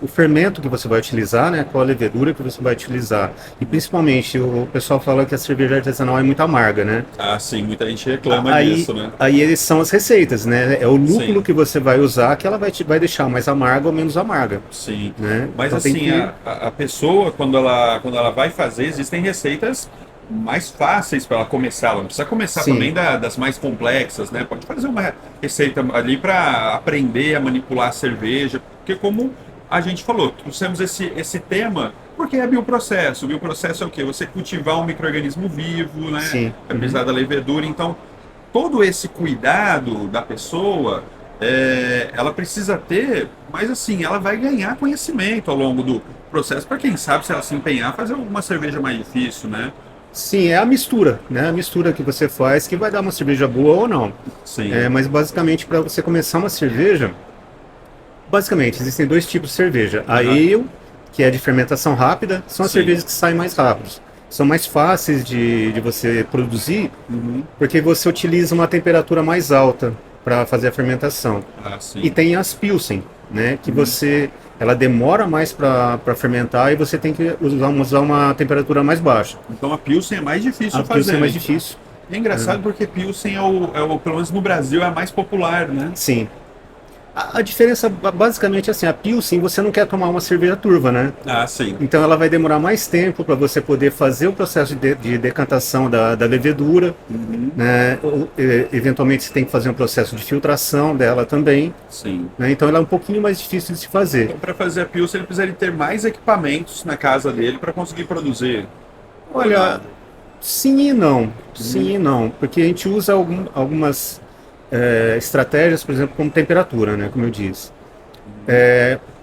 o fermento que você vai utilizar, né? Qual a levedura que você vai utilizar. E principalmente, o pessoal fala que a cerveja artesanal é muito amarga, né? Sim, muita gente reclama disso, né? Aí eles são as receitas, né? É o lúpulo que você vai usar que ela vai deixar mais amarga ou menos amarga. Sim, né? Mas então assim, a pessoa, quando ela vai fazer, existem receitas mais fáceis para ela começar. Ela não precisa começar também das mais complexas, né? Pode fazer uma receita ali para aprender a manipular a cerveja, porque como a gente falou, trouxemos esse tema porque é bioprocesso. O bioprocesso é o quê? Você cultivar um micro-organismo vivo, né? Sim. Vai precisar da levedura. Então, todo esse cuidado da pessoa, ela precisa ter, mas assim, ela vai ganhar conhecimento ao longo do processo para quem sabe, se ela se empenhar, fazer uma cerveja mais difícil, né? Sim, é a mistura, né? A mistura que você faz que vai dar uma cerveja boa ou não. Sim. Mas basicamente, para você começar uma cerveja, basicamente, existem dois tipos de cerveja. A ale, que é de fermentação rápida, são as cervejas que saem mais rápidas. São mais fáceis de você produzir, porque você utiliza uma temperatura mais alta para fazer a fermentação. E tem as Pilsen, né? Que ela demora mais para fermentar e você tem que usar uma temperatura mais baixa. Então a Pilsen é mais difícil de fazer. A Pilsen é mais difícil. É engraçado porque Pilsen pelo menos no Brasil, é a mais popular, né? Sim. A diferença, basicamente, é assim, a Pilsen, você não quer tomar uma cerveja turva, né? Sim. Então ela vai demorar mais tempo para você poder fazer o processo de decantação da levedura, né? Eventualmente você tem que fazer um processo de filtração dela também. Sim. Né? Então ela é um pouquinho mais difícil de se fazer. Então para fazer a Pilsen ele precisaria ter mais equipamentos na casa dele para conseguir produzir. Olha, sim e não. Sim e não. Porque a gente usa algumas estratégias, por exemplo, como temperatura, né? Como eu disse.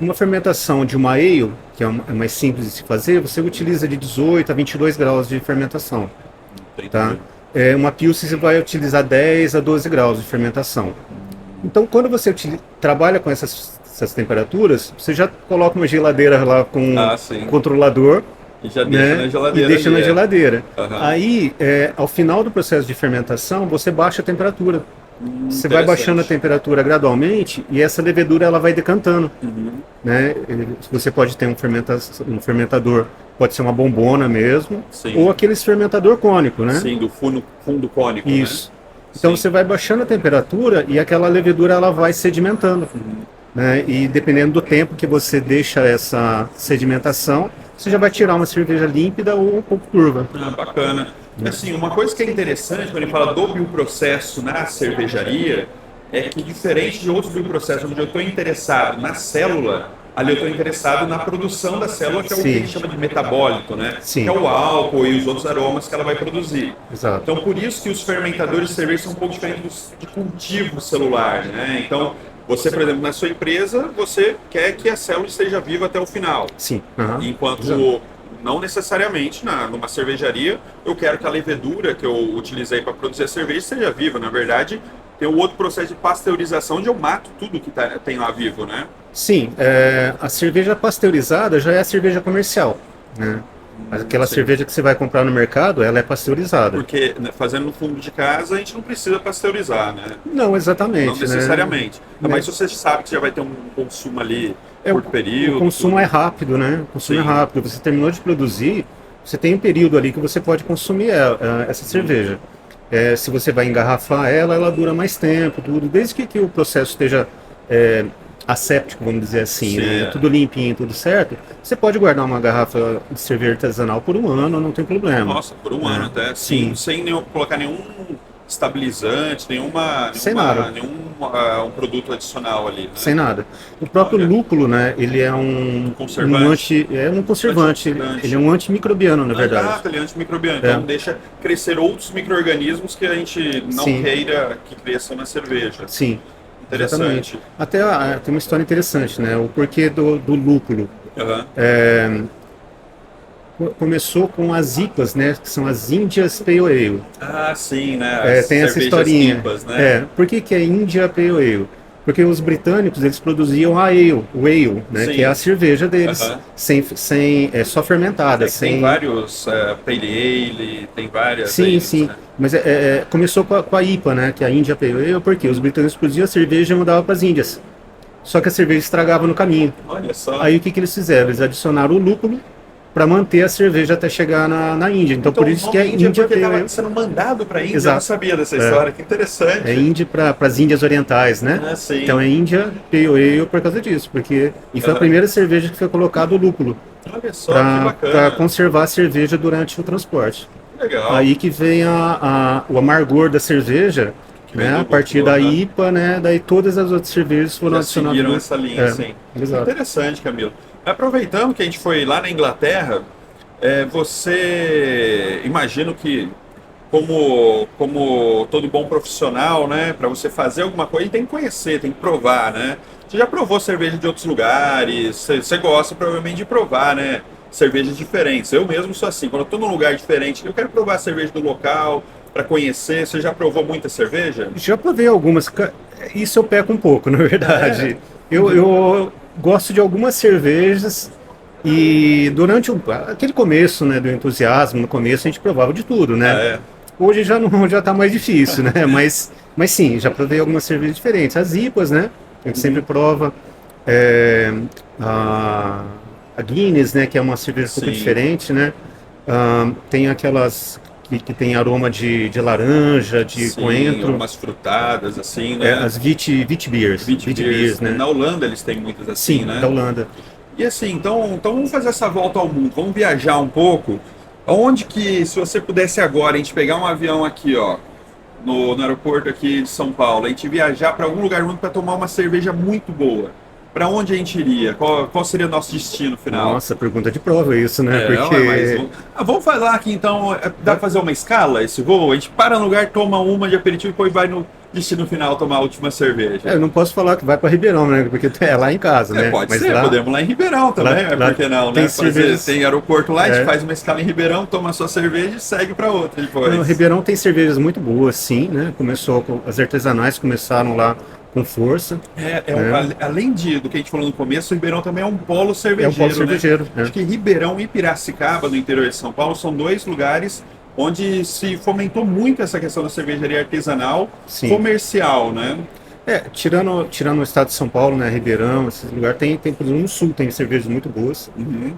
Uma fermentação de uma ale, que é mais simples de se fazer, você utiliza de 18 a 22 graus de fermentação. Tá? Uma Pilsen você vai utilizar 10 a 12 graus de fermentação. Então, quando você trabalha com essas temperaturas, você já coloca uma geladeira lá com um controlador. E já deixa na geladeira. E deixa na geladeira. Uhum. Aí, ao final do processo de fermentação, você baixa a temperatura. Você vai baixando a temperatura gradualmente e essa levedura ela vai decantando. Né? Você pode ter um fermentador, pode ser uma bombona mesmo, ou aqueles fermentador cônico, né? Sim, do fundo cônico. Isso. Né? Então você vai baixando a temperatura e aquela levedura ela vai sedimentando. Né? E dependendo do tempo que você deixa essa sedimentação, você já vai tirar uma cerveja límpida ou um pouco turva. Bacana. Assim, uma coisa que é interessante quando ele fala do bioprocesso na cervejaria é que, diferente de outros bioprocessos onde eu estou interessado na célula, ali eu estou interessado na produção da célula, que é o que a gente chama de metabólito, né? Sim. Que é o álcool e os outros aromas que ela vai produzir. Exato. Então, por isso que os fermentadores de cerveja são um pouco diferentes de cultivo celular, né? Então, você, por exemplo, na sua empresa, você quer que a célula esteja viva até o final. Sim. Enquanto não necessariamente numa cervejaria eu quero que a levedura que eu utilizei para produzir a cerveja seja viva. Na verdade, tem um outro processo de pasteurização onde eu mato tudo que tem lá vivo, né? Sim, a cerveja pasteurizada já é a cerveja comercial, né? Aquela cerveja que você vai comprar no mercado, ela é pasteurizada. Porque fazendo no fundo de casa, a gente não precisa pasteurizar, né? Não, exatamente. Não necessariamente. Né? Mas se você sabe que já vai ter um consumo ali por período... O consumo é rápido, né? O consumo é rápido. Você terminou de produzir, você tem um período ali que você pode consumir essa cerveja. Se você vai engarrafar ela dura mais tempo, tudo. Desde que o processo esteja asséptico, vamos dizer assim, né? Tudo limpinho, tudo certo, você pode guardar uma garrafa de cerveja artesanal por um ano, não tem problema. Nossa, por um ano até. Sim. Sem colocar nenhum estabilizante, nenhum produto adicional ali. Né? Sem nada. O próprio lúpulo, né, ele é um conservante. Ele é um antimicrobiano, na verdade. Exato, ele é antimicrobiano. Então deixa crescer outros micro-organismos que a gente não queira que cresçam na cerveja. Sim. Interessante. Exatamente. Até tem uma história interessante, né? O porquê do lúpulo. Começou com as IPAs, né? Que são as Indias Pale Ale. Ah, sim, né? Tem essa historinha. IPAs, né? Por que é India Pale Ale? Porque os britânicos eles produziam a ale, o ale, né? Que é a cerveja deles, só fermentada. Tem vários Pale Ale, tem várias. Sim. Né? Mas começou com a IPA, né? Que é a India Pale Ale, porque os britânicos produziam a cerveja e mandavam para as Índias. Só que a cerveja estragava no caminho. Olha só. Aí o que eles fizeram? Eles adicionaram o lúpulo para manter a cerveja até chegar na Índia. Então por isso que é Índia porque Pale Ale. estava sendo mandado para a Índia. Exato. Eu não sabia dessa história, que interessante. É Índia para as Índias Orientais, né? Sim. Então é Índia Pale Ale por causa disso, e foi a primeira cerveja que foi colocado o lúpulo. Olha só, que bacana. Para conservar a cerveja durante o transporte. Legal. Aí que vem o amargor da cerveja, né? A partir da IPA, né? Daí todas as outras cervejas foram adicionadas. Seguiram essa linha, sim. Exato. Interessante, Camilo. Aproveitando que a gente foi lá na Inglaterra, você imagino que como todo bom profissional, né, para você fazer alguma coisa, tem que conhecer, tem que provar, né? Você já provou cerveja de outros lugares, você gosta provavelmente de provar, né, cervejas diferentes. Eu mesmo sou assim, quando eu estou num lugar diferente, eu quero provar a cerveja do local, para conhecer. Você já provou muita cerveja? Já provei algumas. Isso eu peco um pouco, na verdade. Eu gosto de algumas cervejas. E durante aquele começo, né, do entusiasmo, no começo a gente provava de tudo, né? Hoje já tá mais difícil, né? Mas sim, já provei algumas cervejas diferentes. As IPAs, né? A gente sempre prova. A Guinness, né? Que é uma cerveja um pouco diferente, né? Tem aquelas que tem aroma de laranja, de coentro. Umas frutadas, assim, né? As Wheat Beers. Wheat Beers, né? Na Holanda eles têm muitas assim, sim, né? Da Holanda. E assim, então vamos fazer essa volta ao mundo, vamos viajar um pouco. Onde que, se você pudesse agora, a gente pegar um avião aqui, ó, no aeroporto aqui de São Paulo, a gente viajar para algum lugar do mundo para tomar uma cerveja muito boa. para onde a gente iria? Qual seria o nosso destino final? Nossa, pergunta de prova isso, né? Porque vamos falar aqui então, dá pra fazer uma escala esse voo? A gente para no lugar, toma uma de aperitivo e depois vai no destino final tomar a última cerveja. eu não posso falar que vai para Ribeirão, né? Porque é lá em casa, né? Pode Mas ser, lá, podemos lá em Ribeirão também, por que não, tem né? cervejas... Tem aeroporto lá, a gente faz uma escala em Ribeirão, toma a sua cerveja e segue para outra depois. Não, Ribeirão tem cervejas muito boas, sim, né? As artesanais começaram lá com força. Além do que a gente falou no começo, o Ribeirão também é um polo cervejeiro. É um polo cervejeiro. Né? Acho que Ribeirão e Piracicaba, no interior de São Paulo, são dois lugares onde se fomentou muito essa questão da cervejaria artesanal, sim, comercial, né? Tirando o estado de São Paulo, né, Ribeirão, esses lugares, tem por exemplo, no sul tem cervejas muito boas. Uhum.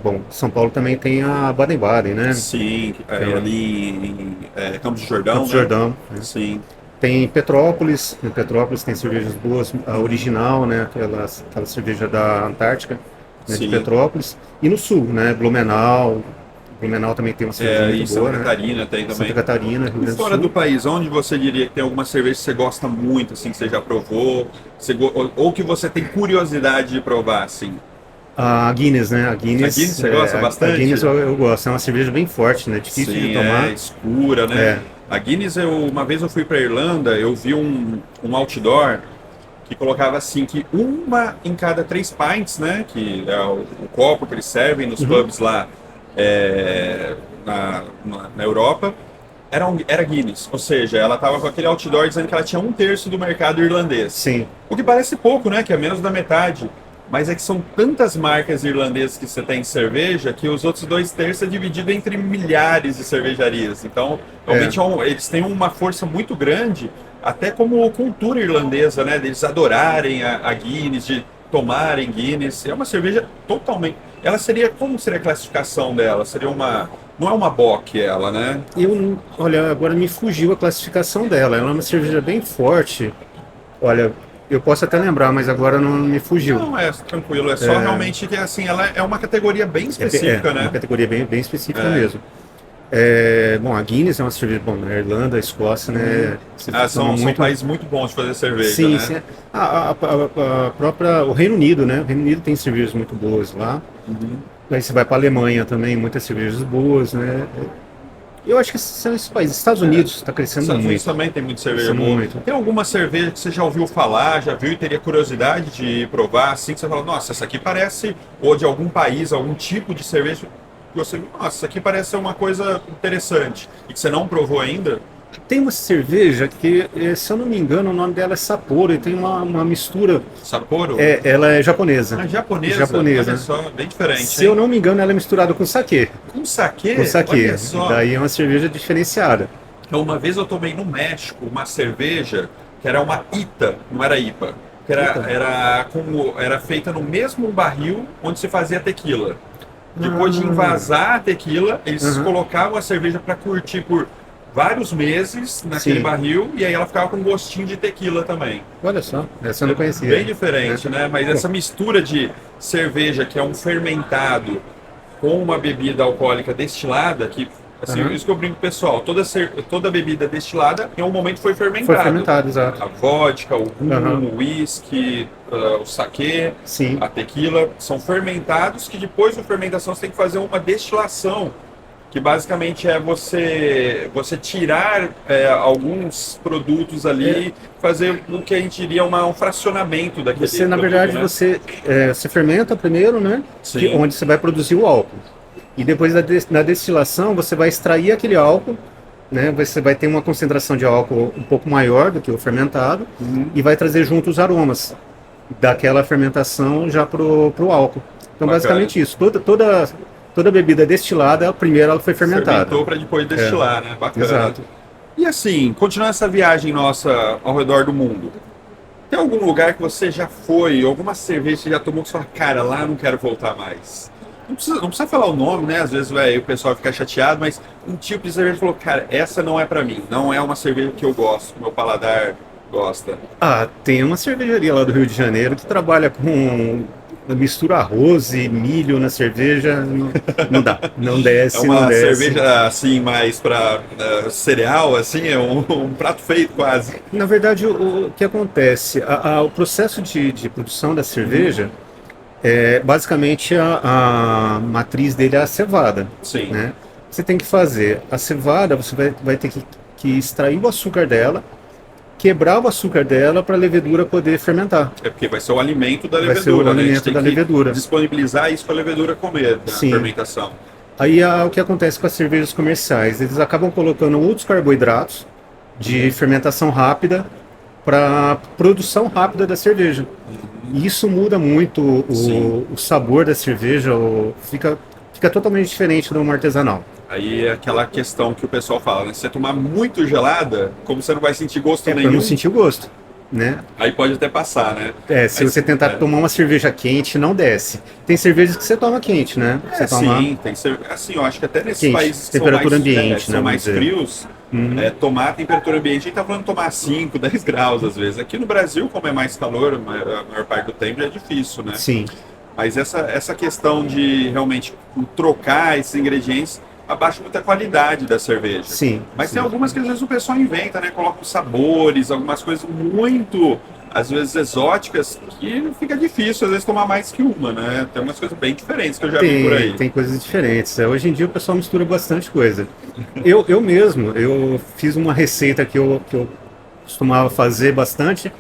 Bom, São Paulo também tem a Baden-Baden, né? Sim, ali em Campos do Jordão. Campos do Jordão. Né? Sim. Tem Petrópolis, em Petrópolis tem cervejas boas, a original, né, aquela cerveja da Antártica, né, de Petrópolis. E no sul, né, Blumenau também tem uma cerveja muito boa, Santa Catarina tem também. Santa Catarina, Rio Grande do Sul. Fora do país, onde você diria que tem alguma cerveja que você gosta muito, assim, que você já provou, ou que você tem curiosidade de provar, assim? A Guinness, né? A Guinness você gosta bastante? A Guinness eu gosto, é uma cerveja bem forte, né? Difícil de tomar. Escura, né? A Guinness, uma vez eu fui para Irlanda, eu vi um outdoor que colocava assim, que uma em cada 3 pints, né? Que é o copo que eles servem nos pubs lá na Europa, era Guinness. Ou seja, ela estava com aquele outdoor dizendo que ela tinha 1/3 do mercado irlandês. Sim. O que parece pouco, né? Que é menos da metade. Mas é que são tantas marcas irlandesas que você tem em cerveja que os outros 2/3 é dividido entre milhares de cervejarias. Então, realmente eles têm uma força muito grande, até como cultura irlandesa, né? Deles adorarem a Guinness, de tomarem Guinness. É uma cerveja totalmente... Como seria a classificação dela? Seria uma... Não é uma bock ela, né? Olha, agora me fugiu a classificação dela. Ela é uma cerveja bem forte. Olha... Eu posso até lembrar, mas agora não me fugiu. Não, tranquilo. É só realmente que assim, ela é uma categoria bem específica, né? É uma categoria bem específica mesmo. Bom, a Guinness é uma cerveja, na Irlanda, a Escócia, né? São países muito bons de fazer cerveja, sim, né? Sim. O Reino Unido, né? O Reino Unido tem cervejas muito boas lá. Aí você vai para a Alemanha também, muitas cervejas boas, né? Eu acho que são esses países. Estados Unidos está crescendo muito. Estados Unidos também tem muita cerveja boa. Tem alguma cerveja que você já ouviu falar, já viu e teria curiosidade de provar, assim, que você fala, nossa, essa aqui parece, ou de algum país, algum tipo de cerveja, que você, nossa, isso aqui parece ser uma coisa interessante, e que você não provou ainda? Tem uma cerveja que, se eu não me engano, o nome dela é Sapporo, e tem uma mistura... Sapporo? Ela é japonesa. Japonesa? Olha só, bem diferente. Se eu não me engano, ela é misturada com saquê. Com saquê? Com saquê. Olha só. Daí é uma cerveja diferenciada. Então, uma vez eu tomei no México uma cerveja que era uma ITA, não era IPA. Que era feita no mesmo barril onde se fazia tequila. Depois de envasar a tequila, eles colocavam a cerveja para curtir por vários meses naquele barril, e aí ela ficava com um gostinho de tequila também. Olha só, essa eu não conhecia. Bem diferente, né? Mas essa mistura de cerveja, que é um fermentado, com uma bebida alcoólica destilada, que, assim, isso que eu brinco pro pessoal, toda bebida destilada, em um momento foi fermentada. Foi fermentado, exato. A vodka, o rum, o whisky, o saquê, a tequila, são fermentados, que depois da fermentação você tem que fazer uma destilação, que basicamente é você tirar alguns produtos ali, fazer o que a gente diria um fracionamento daquele produto. Na produto, verdade, né? você fermenta primeiro, né? Onde você vai produzir o álcool. E depois na destilação, você vai extrair aquele álcool, né? Você vai ter uma concentração de álcool um pouco maior do que o fermentado, e vai trazer junto os aromas daquela fermentação já pro álcool. Então, basicamente isso. Toda bebida destilada, primeiro ela foi fermentada. Fermentou para depois destilar, né? Bacana. Exato. E assim, continuando essa viagem nossa ao redor do mundo, tem algum lugar que você já foi, alguma cerveja que você já tomou que você fala, cara, lá não quero voltar mais? Não precisa falar o nome, né? Às vezes o pessoal fica chateado, mas um tipo de cerveja falou, cara, essa não é para mim, não é uma cerveja que eu gosto, que meu paladar gosta. Tem uma cervejaria lá do Rio de Janeiro que trabalha com mistura arroz e milho na cerveja, não dá, não desce, É uma não desce. cerveja assim mais para cereal, assim, é um prato feito quase. Na verdade, o que acontece? O processo de produção da cerveja, basicamente a matriz dele é a cevada. Sim. Né? Você tem que fazer a cevada, você vai ter que extrair o açúcar dela, quebrar o açúcar dela para a levedura poder fermentar. É porque vai ser o alimento da Vai levedura, ser o né? A gente alimento tem da que levedura. disponibilizar isso para a levedura comer, da Sim. fermentação. Aí o que acontece com as cervejas comerciais? Eles acabam colocando outros carboidratos de fermentação rápida para produção rápida da cerveja. E isso muda muito o sabor da cerveja, fica totalmente diferente de uma artesanal. Aí é aquela questão que o pessoal fala, né? Se você tomar muito gelada, como você não vai sentir gosto Para nenhum, não sentir o gosto, né? aí pode até passar, né? Se você tentar tomar uma cerveja quente, não desce. Tem cervejas que você toma quente, né? Você toma Sim, tem que ser. Assim, eu acho que até nesses quente, países que temperatura são mais, ambiente, são né, mais vamos dizer. frios, tomar a temperatura ambiente, a gente tá falando de tomar 5, 10 graus às vezes. Aqui no Brasil, como é mais calor, a maior parte do tempo é difícil, né? Sim. Mas essa questão de realmente trocar esses ingredientes abaixa muito a qualidade da cerveja. Sim. Mas sim. tem algumas que às vezes o pessoal inventa, né? Coloca os sabores, algumas coisas muito, às vezes, exóticas, que fica difícil, às vezes, tomar mais que uma, né? Tem umas coisas bem diferentes que eu já vi por aí. Tem coisas diferentes. Hoje em dia o pessoal mistura bastante coisa. Eu mesmo, eu fiz uma receita que eu costumava fazer bastante.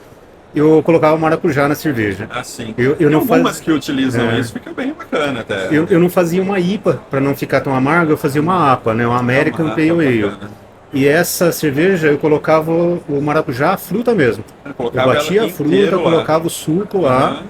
Eu colocava maracujá na cerveja. Ah, sim. Eu Tem não algumas que utilizam É. isso, fica bem bacana até. Eu não fazia uma IPA para não ficar tão amargo, eu fazia uma APA, né? Uma American Pale Ale. bacana. E essa cerveja eu colocava o maracujá, a fruta mesmo. Eu Colocava batia ela a fruta, inteiro lá. colocava o suco lá Aham.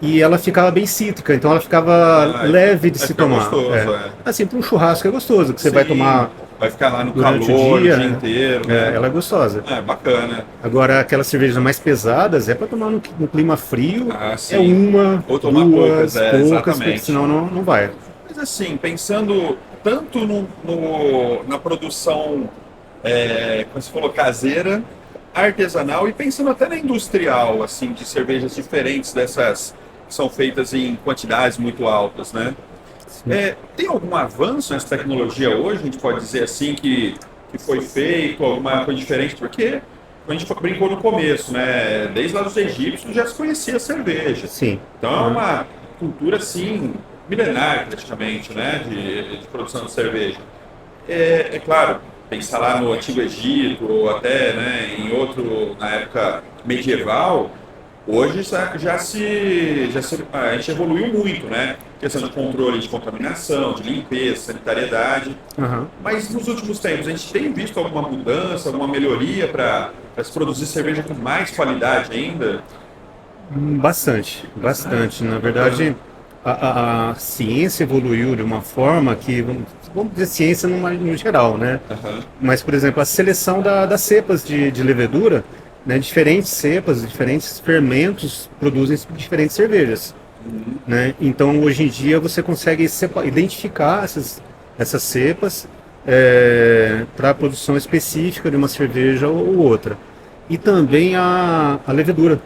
e ela ficava bem cítrica, então ela ficava leve de vai se ficar tomar. gostoso, Assim, para um churrasco é gostoso, que você vai Sim, tomar vai ficar lá no durante calor o dia, dia inteiro, né? ela é gostosa. É, bacana. Agora, aquelas cervejas mais pesadas é para tomar no clima frio, Ah, sim. é uma, Ou tomar duas, poucas, é, porque exatamente. senão não vai. Mas assim, pensando tanto na produção, como você falou, caseira, artesanal e pensando até na industrial, assim, de cervejas diferentes dessas que são feitas em quantidades muito altas, né? Tem algum avanço nessa tecnologia hoje? A gente pode dizer assim que foi feito, alguma coisa diferente? Porque a gente brincou no começo, né? Desde lá dos egípcios já se conhecia a cerveja. Sim. Então é uma cultura, assim, milenar praticamente, né? De produção de cerveja. É claro, pensar lá no Antigo Egito, ou até, né, na época medieval, hoje a gente evoluiu muito, né? Questão de controle de contaminação, de limpeza, sanitariedade. Aham. Mas nos últimos tempos, a gente tem visto alguma mudança, alguma melhoria para se produzir cerveja com mais qualidade ainda? Bastante, bastante. Na verdade, a ciência evoluiu de uma forma que, vamos dizer ciência no geral, né? Aham. Mas, por exemplo, a seleção das cepas de levedura, né? Diferentes cepas, diferentes fermentos produzem diferentes cervejas. Né? Então, hoje em dia, você consegue identificar essas cepas para a produção específica de uma cerveja ou outra. E também a levedura,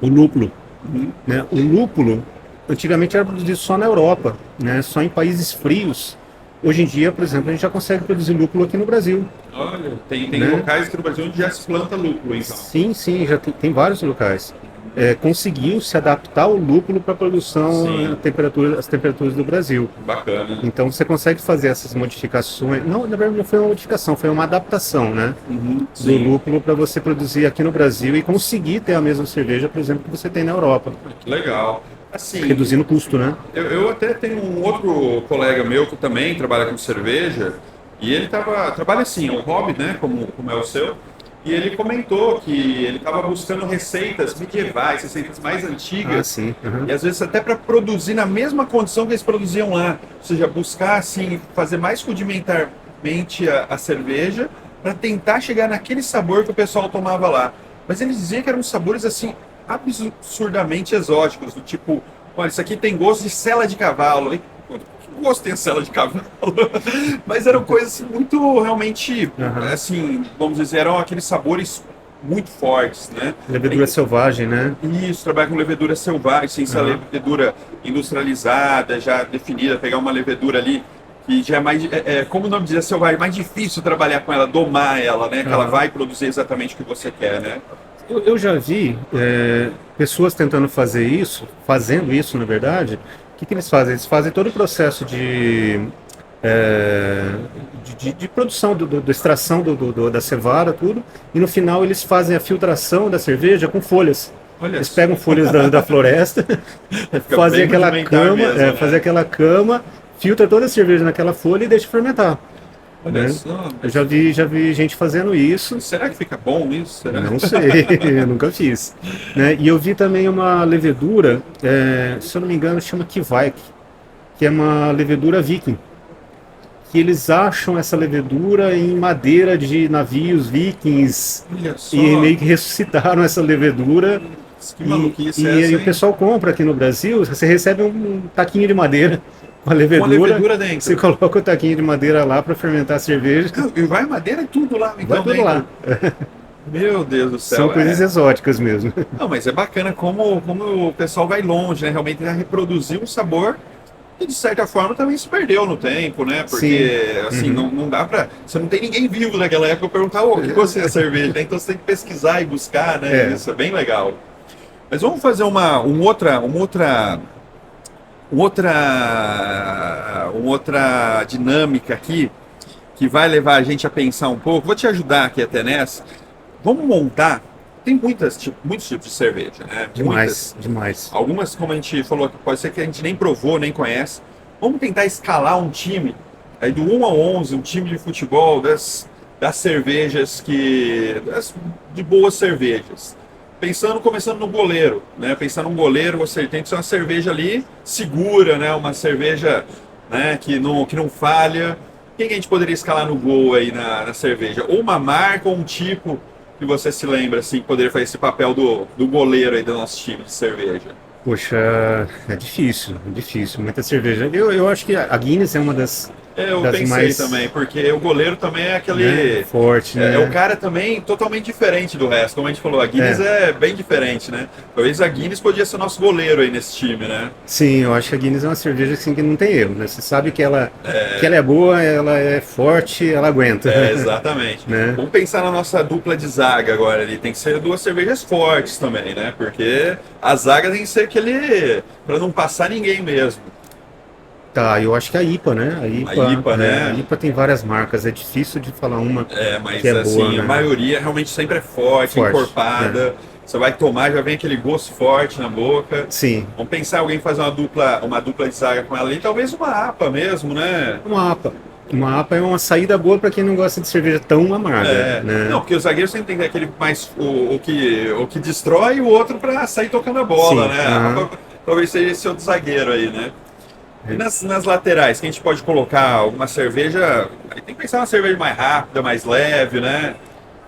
o lúpulo. Né? O lúpulo, antigamente era produzido só na Europa, né? Só em países frios. Hoje em dia, por exemplo, a gente já consegue produzir lúpulo aqui no Brasil. Olha, tem Né? locais aqui no Brasil onde já se planta lúpulo, então. Sim, já tem vários locais. Conseguiu se adaptar o lúpulo para a produção às temperaturas do Brasil. Bacana. Então você consegue fazer essas modificações. Não, na verdade não foi uma modificação, foi uma adaptação, né? Do Sim. lúpulo para você produzir aqui no Brasil e conseguir ter a mesma cerveja, por exemplo, que você tem na Europa, Que legal. Assim, reduzindo o custo, né? eu até tenho um outro colega meu que também trabalha com cerveja, e ele trabalha assim, é um hobby, né, como é o seu, e ele comentou que ele estava buscando receitas medievais, receitas mais antigas, Sim. Uhum. e às vezes até para produzir na mesma condição que eles produziam lá, ou seja, buscar assim, fazer mais rudimentarmente a cerveja, para tentar chegar naquele sabor que o pessoal tomava lá. Mas eles diziam que eram sabores assim, absurdamente exóticos, do tipo, olha, isso aqui tem gosto de sela de cavalo. E, que gosto tem sela de cavalo? Mas eram coisas assim, muito realmente, assim, vamos dizer, eram aqueles sabores muito fortes, né? Levedura selvagem, né? Isso, trabalhar com levedura selvagem, sem ser levedura industrializada, já definida, pegar uma levedura ali que já é mais, como o nome diz, selvagem, mais difícil trabalhar com ela, domar ela, né? Que ela vai produzir exatamente o que você quer, né? Eu já vi pessoas tentando fazer isso, fazendo isso, na verdade. O que eles fazem? Eles fazem todo o processo de produção, da extração da cevara, tudo, e no final eles fazem a filtração da cerveja com folhas. Olha Eles só. pegam folhas da floresta, fazem bem aquela rudimentar cama, mesmo, né? fazem aquela cama, filtra toda a cerveja naquela folha e deixa fermentar. Olha Né? só. Eu já vi gente fazendo isso. Será que fica bom isso? Será? Não sei, eu nunca fiz. Né? E eu vi também uma levedura, se eu não me engano, chama Kveik, que é uma levedura viking. Que eles acham essa levedura em madeira de navios vikings Olha só. e meio que ressuscitaram essa levedura. Que maluquice E é essa, aí o hein? pessoal compra aqui no Brasil, você recebe um taquinho de madeira com a Com levedura. a levedura dentro. Você coloca o taquinho de madeira lá para fermentar a cerveja. E vai madeira e tudo lá, então, Vai tudo dentro. lá. Meu Deus do céu. São coisas exóticas mesmo. Não, mas é bacana como o pessoal vai longe, né? Realmente já reproduziu um sabor que de certa forma também se perdeu no tempo, né? Porque Sim. assim, não dá pra. Você não tem ninguém vivo naquela época pra perguntar, o que você é cerveja? Né? Então você tem que pesquisar e buscar, né? Isso é bem legal. Mas vamos fazer uma outra dinâmica aqui que vai levar a gente a pensar um pouco. Vou te ajudar aqui até nessa. Vamos montar. Tem muitos tipos de cerveja, né? Demais, demais. Algumas, como a gente falou, que pode ser que a gente nem provou, nem conhece. Vamos tentar escalar um time, aí do 1 a 11, um time de futebol das cervejas de boas cervejas. Começando no goleiro, né? Pensando no goleiro, você tem que ser uma cerveja ali segura, né? Uma cerveja, né, que não falha. Quem que a gente poderia escalar no gol aí na cerveja? Ou uma marca, ou um tipo que você se lembra, assim, que poderia fazer esse papel do goleiro aí do nosso time de cerveja? Poxa, é difícil. Muita cerveja. Eu acho que a Guinness é uma das Eu das pensei mais, também, porque o goleiro também é aquele... né, forte, né? É o cara também totalmente diferente do resto, como a gente falou, a Guinness é bem diferente, né? Talvez a Guinness podia ser o nosso goleiro aí nesse time, né? Sim, eu acho que a Guinness é uma cerveja assim, que não tem erro, né? Você sabe que ela é boa, ela é forte, ela aguenta. Exatamente. Né? Vamos pensar na nossa dupla de zaga agora ali. Tem que ser duas cervejas fortes também, né? Porque a zaga tem que ser aquele... para não passar ninguém mesmo. Tá, eu acho que a IPA, né? A IPA, né? A IPA tem várias marcas, é difícil de falar uma Mas que é assim, boa, né? a maioria realmente sempre é forte, encorpada. Você vai tomar, já vem aquele gosto forte na boca. Sim. Vamos pensar em alguém fazer uma dupla de zaga com ela ali, talvez uma APA mesmo, né? Uma APA. Uma APA é uma saída boa para quem não gosta de cerveja tão amarga. Né? Não, porque o zagueiro sempre tem que ter aquele mais o que destrói e o outro para sair tocando a bola, Sim, né? A APA talvez seja esse outro zagueiro aí, né? E nas laterais, que a gente pode colocar alguma cerveja. Aí tem que pensar uma cerveja mais rápida, mais leve, né?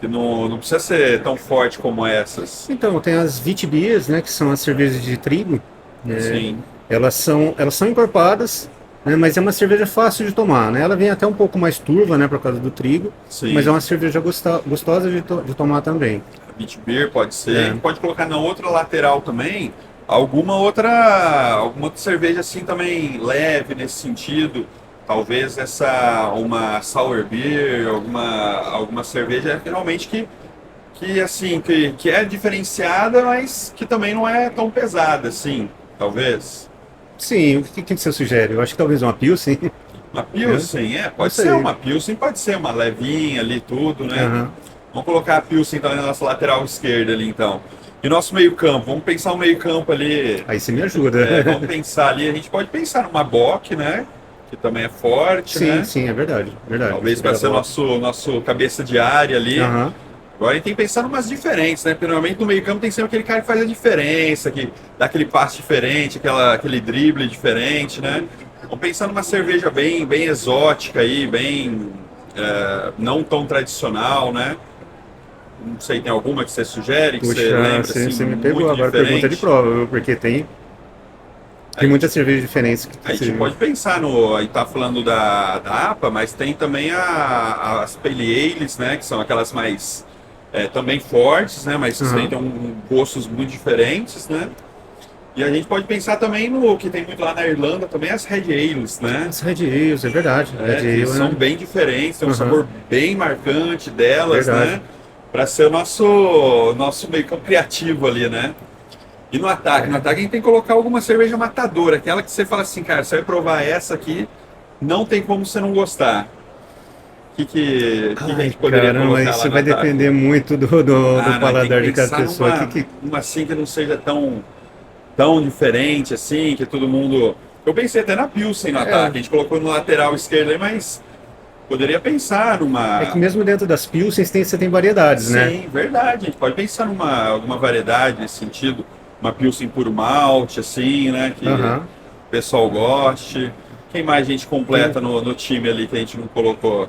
Que não precisa ser tão forte como essas. Então, tem as Vitbiers, né? Que são as cervejas de trigo. Né? Sim. Elas são encorpadas, né, mas é uma cerveja fácil de tomar, né? Ela vem até um pouco mais turva, né? Por causa do trigo. Sim. Mas é uma cerveja gostosa de tomar também. A Beach Beer pode ser. A gente pode colocar na outra lateral também alguma outra cerveja assim também leve nesse sentido. Talvez uma sour beer, alguma cerveja realmente que é diferenciada, mas que também não é tão pesada assim, talvez. Sim, o que você sugere? Eu acho que talvez uma Pilsen. Uma Pilsen, pode ser uma Pilsen, pode ser uma levinha ali, tudo, né? Uhum. Vamos colocar a Pilsen então na nossa lateral esquerda ali, então. E nosso meio campo, vamos pensar o meio campo ali. Aí você me ajuda. Vamos pensar ali, a gente pode pensar numa Bock, né? Que também é forte, sim, né? Sim, é verdade. Verdade. Talvez para ser nosso cabeça de área ali. Uhum. Agora a gente tem que pensar em umas diferentes, né? Porque normalmente no meio campo tem sempre aquele cara que faz a diferença, que dá aquele passe diferente, aquele drible diferente, né? Vamos pensar numa cerveja bem exótica aí, bem não tão tradicional, né? Não sei, tem alguma que você sugere, que você lembra, assim, você me pegou agora, diferente? pergunta de prova, viu? Porque tem muita cerveja diferente. A gente pode pensar a gente tá falando da APA, mas tem também as Pale Ales, né? Que são aquelas mais também fortes, né? Mas Uhum. têm gostos muito diferentes, né? E a gente pode pensar também no que tem muito lá na Irlanda, também as Red Ales, né? As Red Ales, é verdade. Red Que Ale, são né? bem diferentes, tem um Uhum. sabor bem marcante delas, Verdade. né? Para ser o nosso meio campo criativo ali, né? E no ataque a gente tem que colocar alguma cerveja matadora, aquela que você fala assim, cara, você vai provar essa aqui, não tem como você não gostar. O que a Ai, gente poderia caramba, colocar lá isso no vai ataque? depender muito do Ah, não, tem que paladar de cada pensar pessoa. numa assim que não seja tão diferente assim, que todo mundo. Eu pensei até na Pilsen no É, ataque, a gente colocou no lateral esquerdo aí, mas poderia pensar é que numa. mesmo dentro das Pilsens você tem variedades, né? Sim, verdade. A gente pode pensar numa alguma variedade nesse sentido. Uma Pilsen puro malte, assim, né? Que Aham. o pessoal goste. Quem mais a gente Tem- completa no time ali que a gente não colocou?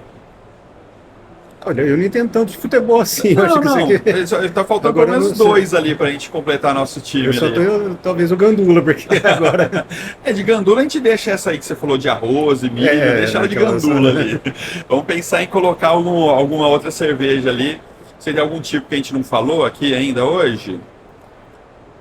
Olha, eu não entendo tanto de futebol assim. Eu acho Não, que isso aqui. não. Tá faltando pelo Agora eu menos não sei. dois ali pra gente completar nosso Eu time só ali. tô, talvez, o Gandula, porque agora. De gandula a gente deixa essa aí que você falou de arroz e milho, deixa ela de Aquelas. gandula ali. Vamos pensar em colocar alguma outra cerveja ali. Seria algum tipo que a gente não falou aqui ainda hoje?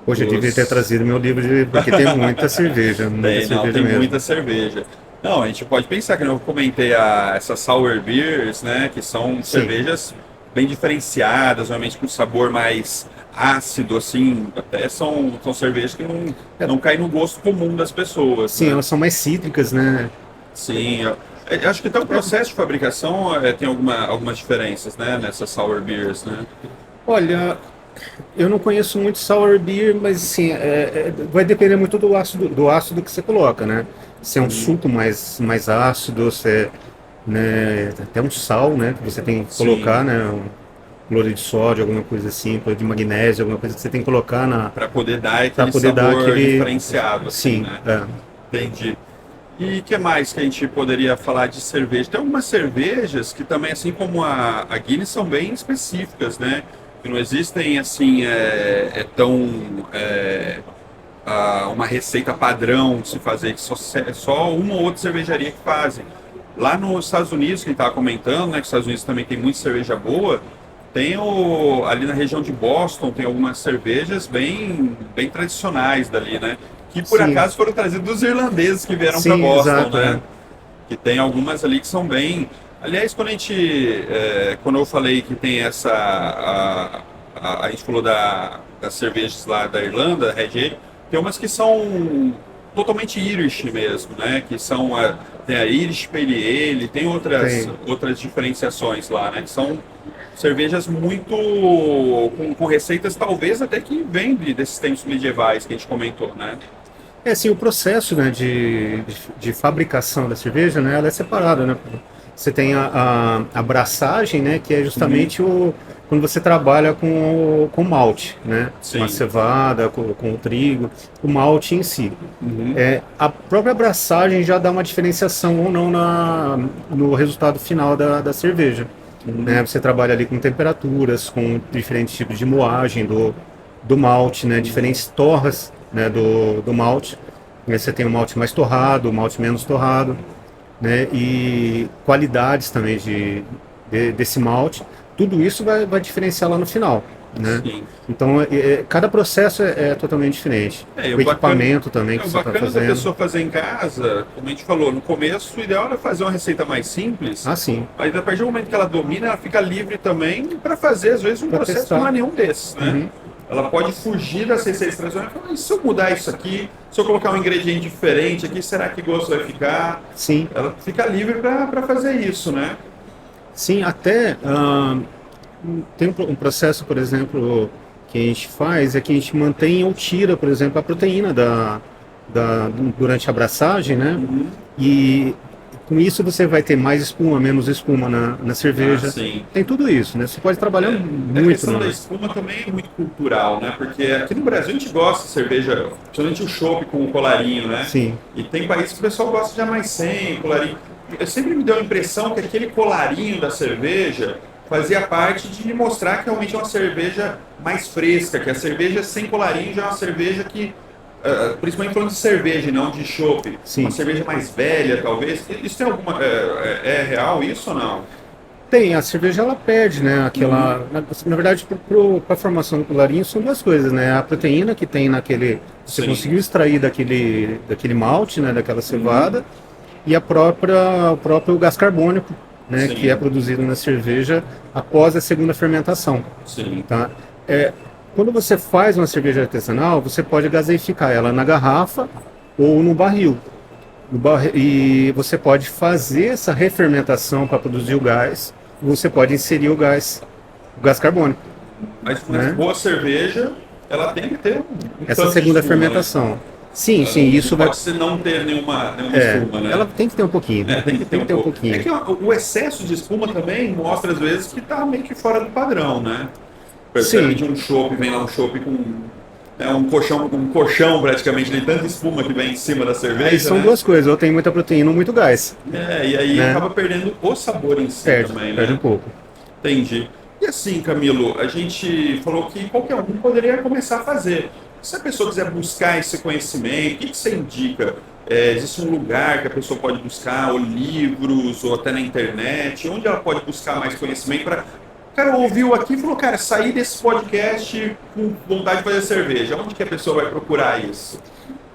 Poxa, eu devia ter Os... trazido meu livro, porque tem muita cerveja, muita Não, cerveja tem mesmo. muita cerveja. Não, a gente pode pensar que eu comentei essas sour beers, né? Que são Sim, cervejas bem diferenciadas, realmente com sabor mais ácido, assim. Até são cervejas que É, não caem no gosto comum das pessoas, sim, né? elas são mais cítricas, né? Sim, eu acho que até o processo de fabricação tem algumas diferenças, né? Nessas sour beers, né? Olha, eu não conheço muito sour beer, mas assim, vai depender muito do ácido que você coloca, né? Se é um suco mais ácido, se é, né, até um sal, né, que você tem que Sim, colocar, né, um cloreto de sódio, alguma coisa assim, cloreto de magnésio, alguma coisa que você tem que colocar para poder dar para aquele poder dar sabor aquele, diferenciado, assim, sim, né? Entendi. E o que mais que a gente poderia falar de cerveja? Tem algumas cervejas que também, assim como a Guinness, são bem específicas, né? Que não existem, assim, uma receita padrão de se fazer, que só uma ou outra cervejaria que fazem. Lá nos Estados Unidos, que a gente estava comentando, né? Que os Estados Unidos também tem muita cerveja boa. Ali na região de Boston, tem algumas cervejas bem tradicionais dali, né? Que por sim, acaso foram trazidas dos irlandeses que vieram para sim, Boston, exato, né? Que tem algumas ali que são bem. Aliás, quando eu falei que tem a gente falou das cervejas lá da Irlanda, Red Ale, tem umas que são totalmente Irish mesmo, né? Que são tem a Irish Pale Ale, tem outras tem. outras diferenciações lá, né? Que são cervejas muito com receitas talvez até que vêm desses tempos medievais que a gente comentou, né? É assim, o processo, né, de fabricação da cerveja, né, ela é separada, né? Você tem a braçagem, né, que é Uhum. justamente quando você trabalha com malte, né? Com a Sim. cevada, com o trigo, o malte em si. Uhum. A própria braçagem já dá uma diferenciação ou não no resultado final da cerveja. Uhum. Né? Você trabalha ali com temperaturas, com diferentes tipos de moagem do malte, né? Diferentes torras, né? do malte. Aí você tem o malte mais torrado, o malte menos torrado, né? E qualidades também desse malte. Tudo isso vai diferenciar lá no final, né? Sim. Então, cada processo é totalmente diferente. É, O o bacana, equipamento também que o você está bacana da fazendo. pessoa fazer em casa, como a gente falou, no começo o ideal era fazer uma receita mais simples, Ah, sim, mas a partir do momento que ela domina, ela fica livre também para fazer, às vezes, um para processo que não é testar. nenhum desses, né? Uhum. Ela pode fugir das receitas tradicionais e falar, e se eu mudar isso aqui, se eu colocar um ingrediente diferente aqui, será que gosto vai ficar? Sim, Ela fica livre para fazer isso, né? sim, até tem um processo, por exemplo, que a gente faz, é que a gente mantém ou tira, por exemplo, a proteína durante a abraçagem, né? Uhum. E com isso você vai ter mais espuma, menos espuma na Ah, cerveja. sim. Tem tudo isso, né? Você pode trabalhar A muito questão da espuma também é muito cultural, né? Porque aqui no Brasil a gente gosta de cerveja, principalmente o chopp com o colarinho, né? Sim, E tem países que o pessoal gosta de jamais sem colarinho. Eu sempre me deu a impressão que aquele colarinho da cerveja fazia parte de mostrar que realmente é uma cerveja mais fresca, que a cerveja sem colarinho já é uma cerveja que, principalmente falando de cerveja e não de chopp, uma sim. cerveja mais velha, talvez. Isso tem alguma. É real isso ou não? Tem, a cerveja ela perde, né? Aquela, na verdade, para a formação do colarinho são duas coisas, né? A proteína que tem naquele, você Sim. conseguiu extrair daquele malte, né? Daquela cevada, e o próprio gás carbônico, né? Sim. Que é produzido na cerveja após a segunda fermentação. Sim. Tá? Quando você faz uma cerveja artesanal, você pode gaseificar ela na garrafa ou no barril. E você pode fazer essa refermentação para produzir o gás. Você pode inserir o gás carbônico. Mas Né? boa cerveja, ela tem que ter Essa tanto de segunda espuma, fermentação. né? Sim, isso não vai. pode ser não ter nenhuma espuma, né? Ela tem que ter um pouquinho. Tem que ter um pouquinho. pouquinho. É que o excesso de espuma também mostra às vezes que tá meio que fora do padrão, né? Percebe de um chopp, vem lá um chopp com um colchão praticamente de tanta espuma que vem em cima da cerveja. Aí são né? duas coisas, ou tem muita proteína ou muito gás. E aí né? acaba perdendo o sabor em si também, né? Perde um pouco. Entendi. E assim, Camilo, a gente falou que qualquer um poderia começar a fazer. Se a pessoa quiser buscar esse conhecimento, o que você indica? Existe um lugar que a pessoa pode buscar, ou livros, ou até na internet? Onde ela pode buscar mais conhecimento para... O cara ouviu aqui e falou, cara, sair desse podcast com vontade de fazer cerveja. Onde que a pessoa vai procurar isso?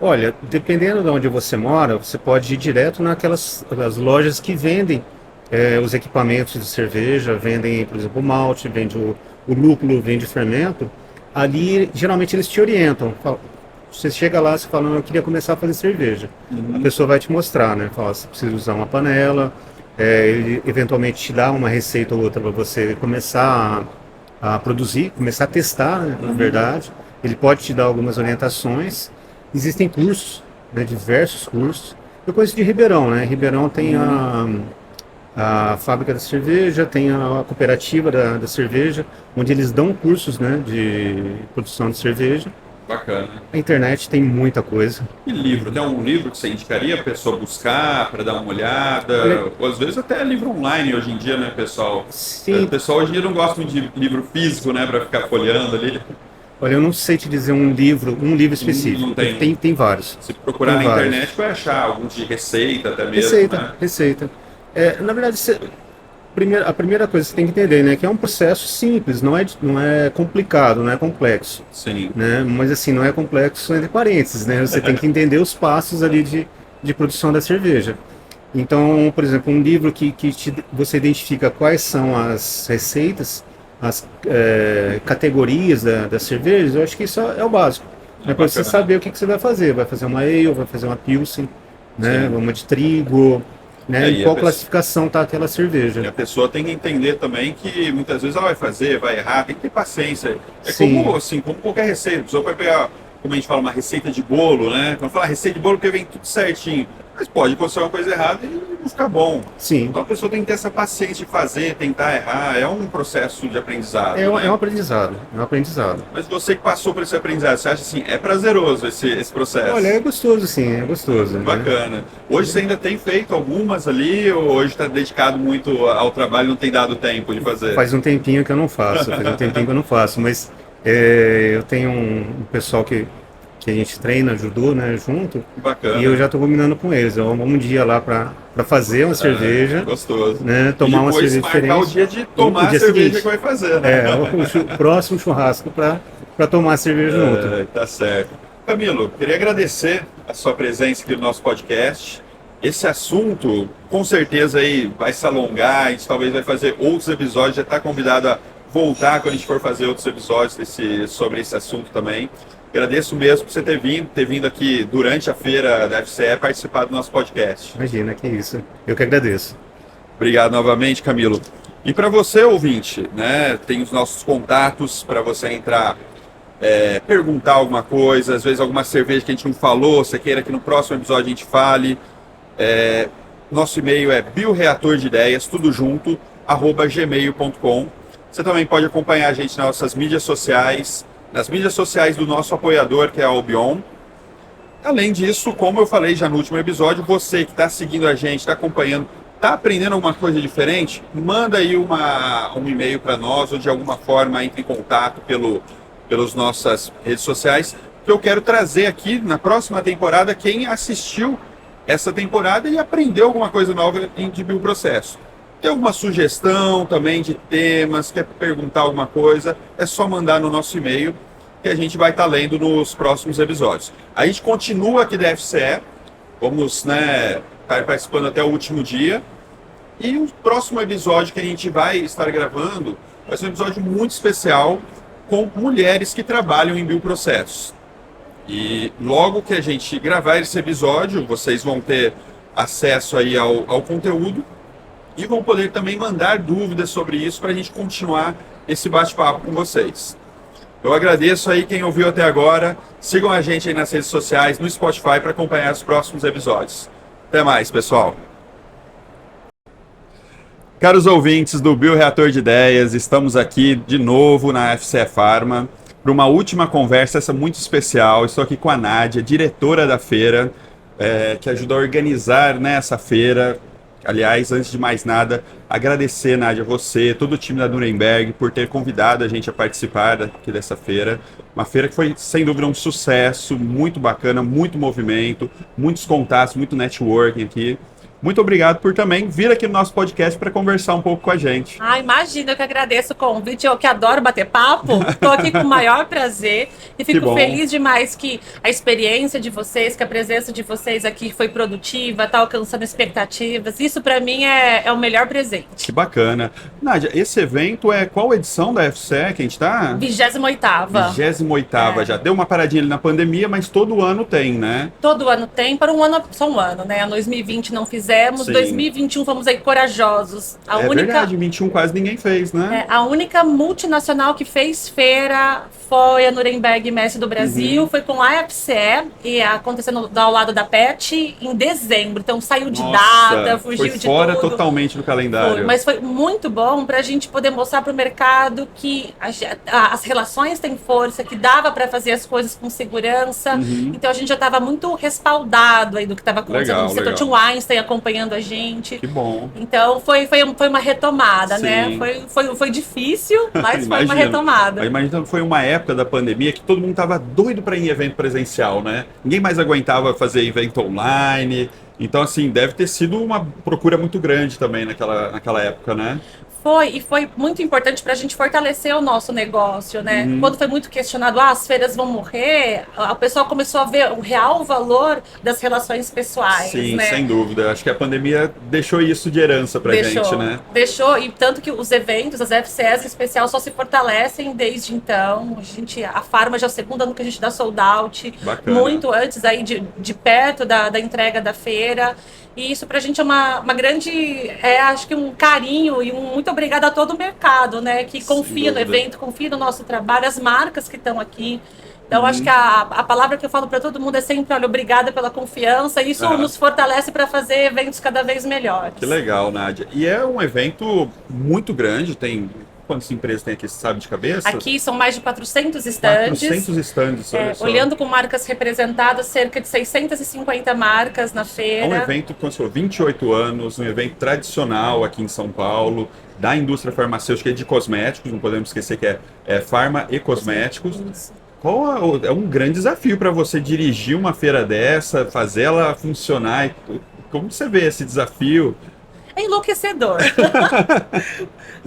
Olha, dependendo de onde você mora, você pode ir direto naquelas lojas que vendem os equipamentos de cerveja, vendem, por exemplo, o malte, vende o lúpulo, vende o fermento. Ali, geralmente, eles te orientam. Você chega lá e fala, eu queria começar a fazer cerveja. A pessoa vai te mostrar, né? Fala, você precisa usar uma panela, ele eventualmente te dá uma receita ou outra para você começar a produzir, começar a testar, né, na verdade. Ele pode te dar algumas orientações. Existem cursos, né, diversos cursos. Eu conheço de Ribeirão, né? Ribeirão tem a fábrica da cerveja, tem a cooperativa da cerveja, onde eles dão cursos, né, de produção de cerveja. Bacana. A internet tem muita coisa. E livro? Tem algum livro que você indicaria a pessoa buscar para dar uma olhada? Ou às vezes até livro online hoje em dia, né, pessoal? Sim. O pessoal hoje em dia não gosta muito de livro físico, né, para ficar folheando ali. Olha, eu não sei te dizer um livro específico. Não tem. Tem vários. Se procurar Tem na vários. internet vai achar alguns de receita até mesmo, né? Receita. Na verdade, a primeira coisa que você tem que entender, né, que é um processo simples, não é complicado, não é complexo. Sim. Né? Mas assim, não é complexo entre parênteses, né? Você tem que entender os passos ali de produção da cerveja. Então, por exemplo, um livro que você identifica quais são as receitas, as categorias da cerveja, eu acho que isso é o básico. É para você saber o que você vai fazer. Vai fazer uma ale, vai fazer uma pilsen, né? Uma de trigo, né? Em qual classificação está aquela cerveja. E a pessoa tem que entender também que muitas vezes ela vai fazer, vai errar, tem que ter paciência. Como qualquer receita. A pessoa vai pegar, como a gente fala, uma receita de bolo, né? Quando fala receita de bolo, porque vem tudo certinho. Mas pode acontecer uma coisa errada e não ficar bom. Sim. Então a pessoa tem que ter essa paciência de fazer, tentar errar. É um processo de aprendizado. É um aprendizado. Mas você que passou por esse aprendizado, você acha assim, é prazeroso esse processo? Olha, é gostoso sim, é gostoso. Bacana. Né? Hoje você ainda tem feito algumas ali, ou hoje está dedicado muito ao trabalho e não tem dado tempo de fazer? Faz um tempinho que eu não faço, mas eu tenho um pessoal que a gente treina judô, né, junto. Bacana. E eu já estou combinando com eles. Vamos um dia lá para fazer uma cerveja. Gostoso. Né, tomar uma cerveja diferente. O dia de tomar a cerveja seguinte, que vai fazer. Né? O próximo churrasco para tomar a cerveja junto. Tá certo. Camilo, queria agradecer a sua presença aqui no nosso podcast. Esse assunto, com certeza, aí vai se alongar. A gente talvez vai fazer outros episódios. Já está convidado a voltar quando a gente for fazer outros episódios sobre esse assunto também. Agradeço mesmo por você ter vindo aqui durante a feira da FCE participar do nosso podcast. Imagina, que isso. Eu que agradeço. Obrigado novamente, Camilo. E para você, ouvinte, né, tem os nossos contatos para você entrar, perguntar alguma coisa, às vezes alguma cerveja que a gente não falou, você queira que no próximo episódio a gente fale. Nosso e-mail é bioreatordeideias, tudo junto, @gmail.com. Você também pode acompanhar a gente nas nossas mídias sociais, nas mídias sociais do nosso apoiador, que é a Albion. Além disso, como eu falei já no último episódio, você que está seguindo a gente, está acompanhando, está aprendendo alguma coisa diferente, manda aí um e-mail para nós, ou de alguma forma entre em contato pelas nossas redes sociais, que eu quero trazer aqui na próxima temporada quem assistiu essa temporada e aprendeu alguma coisa nova de bioprocesso. Tem alguma sugestão também de temas, quer perguntar alguma coisa, é só mandar no nosso e-mail que a gente vai estar lendo nos próximos episódios. A gente continua aqui da FCE, vamos, né, estar participando até o último dia. E o próximo episódio que a gente vai estar gravando vai ser um episódio muito especial com mulheres que trabalham em bioprocessos. E logo que a gente gravar esse episódio, vocês vão ter acesso aí ao conteúdo e vão poder também mandar dúvidas sobre isso para a gente continuar esse bate-papo com vocês. Eu agradeço aí quem ouviu até agora. Sigam a gente aí nas redes sociais, no Spotify, para acompanhar os próximos episódios. Até mais, pessoal! Caros ouvintes do Bioreator de Ideias, estamos aqui de novo na FCE Pharma para uma última conversa, essa muito especial. Estou aqui com a Nádia, diretora da feira, que ajudou a organizar, né, essa feira. Aliás, antes de mais nada, agradecer, Nádia, você, todo o time da Nuremberg, por ter convidado a gente a participar aqui dessa feira. Uma feira que foi, sem dúvida, um sucesso, muito bacana, muito movimento, muitos contatos, muito networking aqui. Muito obrigado por também vir aqui no nosso podcast para conversar um pouco com a gente. Ah, imagina, eu que agradeço o convite, eu que adoro bater papo, estou aqui com o maior prazer e fico feliz demais que a experiência de vocês, que a presença de vocês aqui foi produtiva, está alcançando expectativas, isso para mim é o melhor presente. Que bacana. Nádia, esse evento é qual edição da FCE que a gente está? 28ª. 28ª, já deu uma paradinha ali na pandemia, mas todo ano tem, né? Todo ano tem, para um ano, só um ano, né? A 2020 não fizemos, Sim. 2021 fomos aí corajosos. Verdade, 21 quase ninguém fez, né? A única multinacional que fez feira foi a Nuremberg Mestre do Brasil, foi com a FCE e acontecendo ao lado da PET em dezembro. Então saiu de data, fugiu de fora tudo. Totalmente do calendário. Mas foi muito bom para a gente poder mostrar para o mercado que as relações têm força, que dava para fazer as coisas com segurança. Então a gente já estava muito respaldado aí do que estava acontecendo no setor. Tinha o Einstein acompanhando a gente. Que bom. Então foi uma retomada, Sim. né? Foi difícil, mas foi uma retomada. Imagina que foi uma época da pandemia que todo mundo estava doido para ir em evento presencial, né? Ninguém mais aguentava fazer evento online. Então, assim, deve ter sido uma procura muito grande também naquela época, né? Foi muito importante para a gente fortalecer o nosso negócio, né? Quando foi muito questionado, as feiras vão morrer, o pessoal começou a ver o real valor das relações pessoais, Sim, né? sem dúvida. Acho que a pandemia deixou isso de herança pra gente, né? Deixou, e tanto que os eventos, as FCEs em especial, só se fortalecem desde então. A Pharma já é o segundo ano que a gente dá sold out. Bacana. Muito antes aí de perto da entrega da feira. E isso pra gente é uma grande, acho que um carinho e muito obrigado a todo o mercado, né? Que confia no evento, confia no nosso trabalho, as marcas que estão aqui. Então, acho que a palavra que eu falo para todo mundo é sempre, olha, obrigada pela confiança. Isso nos fortalece para fazer eventos cada vez melhores. Que legal, Nádia. E é um evento muito grande, tem... Quantas empresas tem aqui, você sabe de cabeça? Aqui são mais de 400 estandes. 400 estandes, olha só. Olhando com marcas representadas, cerca de 650 marcas na feira. É um evento que começou 28 anos, um evento tradicional aqui em São Paulo, da indústria farmacêutica e de cosméticos, não podemos esquecer que é farma e cosméticos. Isso. É um grande desafio para você dirigir uma feira dessa, fazer ela funcionar? Como você vê esse desafio? É enlouquecedor.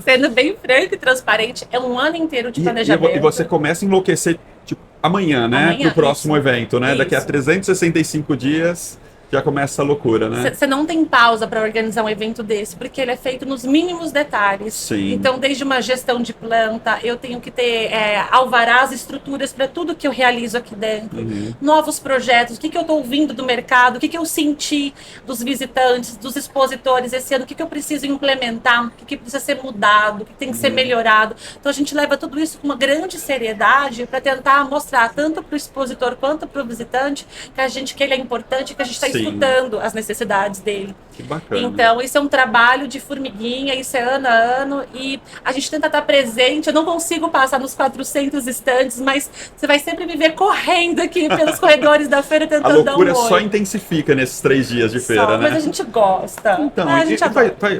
Sendo bem franco e transparente, é um ano inteiro de planejamento. E você começa a enlouquecer tipo, amanhã, né? Pro próximo evento, né? Daqui a 365 dias já começa essa loucura, né? Você não tem pausa para organizar um evento desse, porque ele é feito nos mínimos detalhes. Sim. Então, desde uma gestão de planta, eu tenho que ter alvarás, estruturas para tudo que eu realizo aqui dentro. Novos projetos, o que eu estou ouvindo do mercado, o que eu senti dos visitantes, dos expositores esse ano, o que eu preciso implementar, o que precisa ser mudado, o que tem que ser melhorado. Então, a gente leva tudo isso com uma grande seriedade para tentar mostrar tanto para o expositor quanto para o visitante que ele é importante, que a gente está escutando as necessidades dele. Que bacana. Então, isso é um trabalho de formiguinha, isso é ano a ano, e a gente tenta estar presente. Eu não consigo passar nos 400 estandes, mas você vai sempre me ver correndo aqui pelos corredores da feira tentando dar um oi. A loucura só intensifica nesses 3 dias de feira, né? Mas a gente gosta. Então,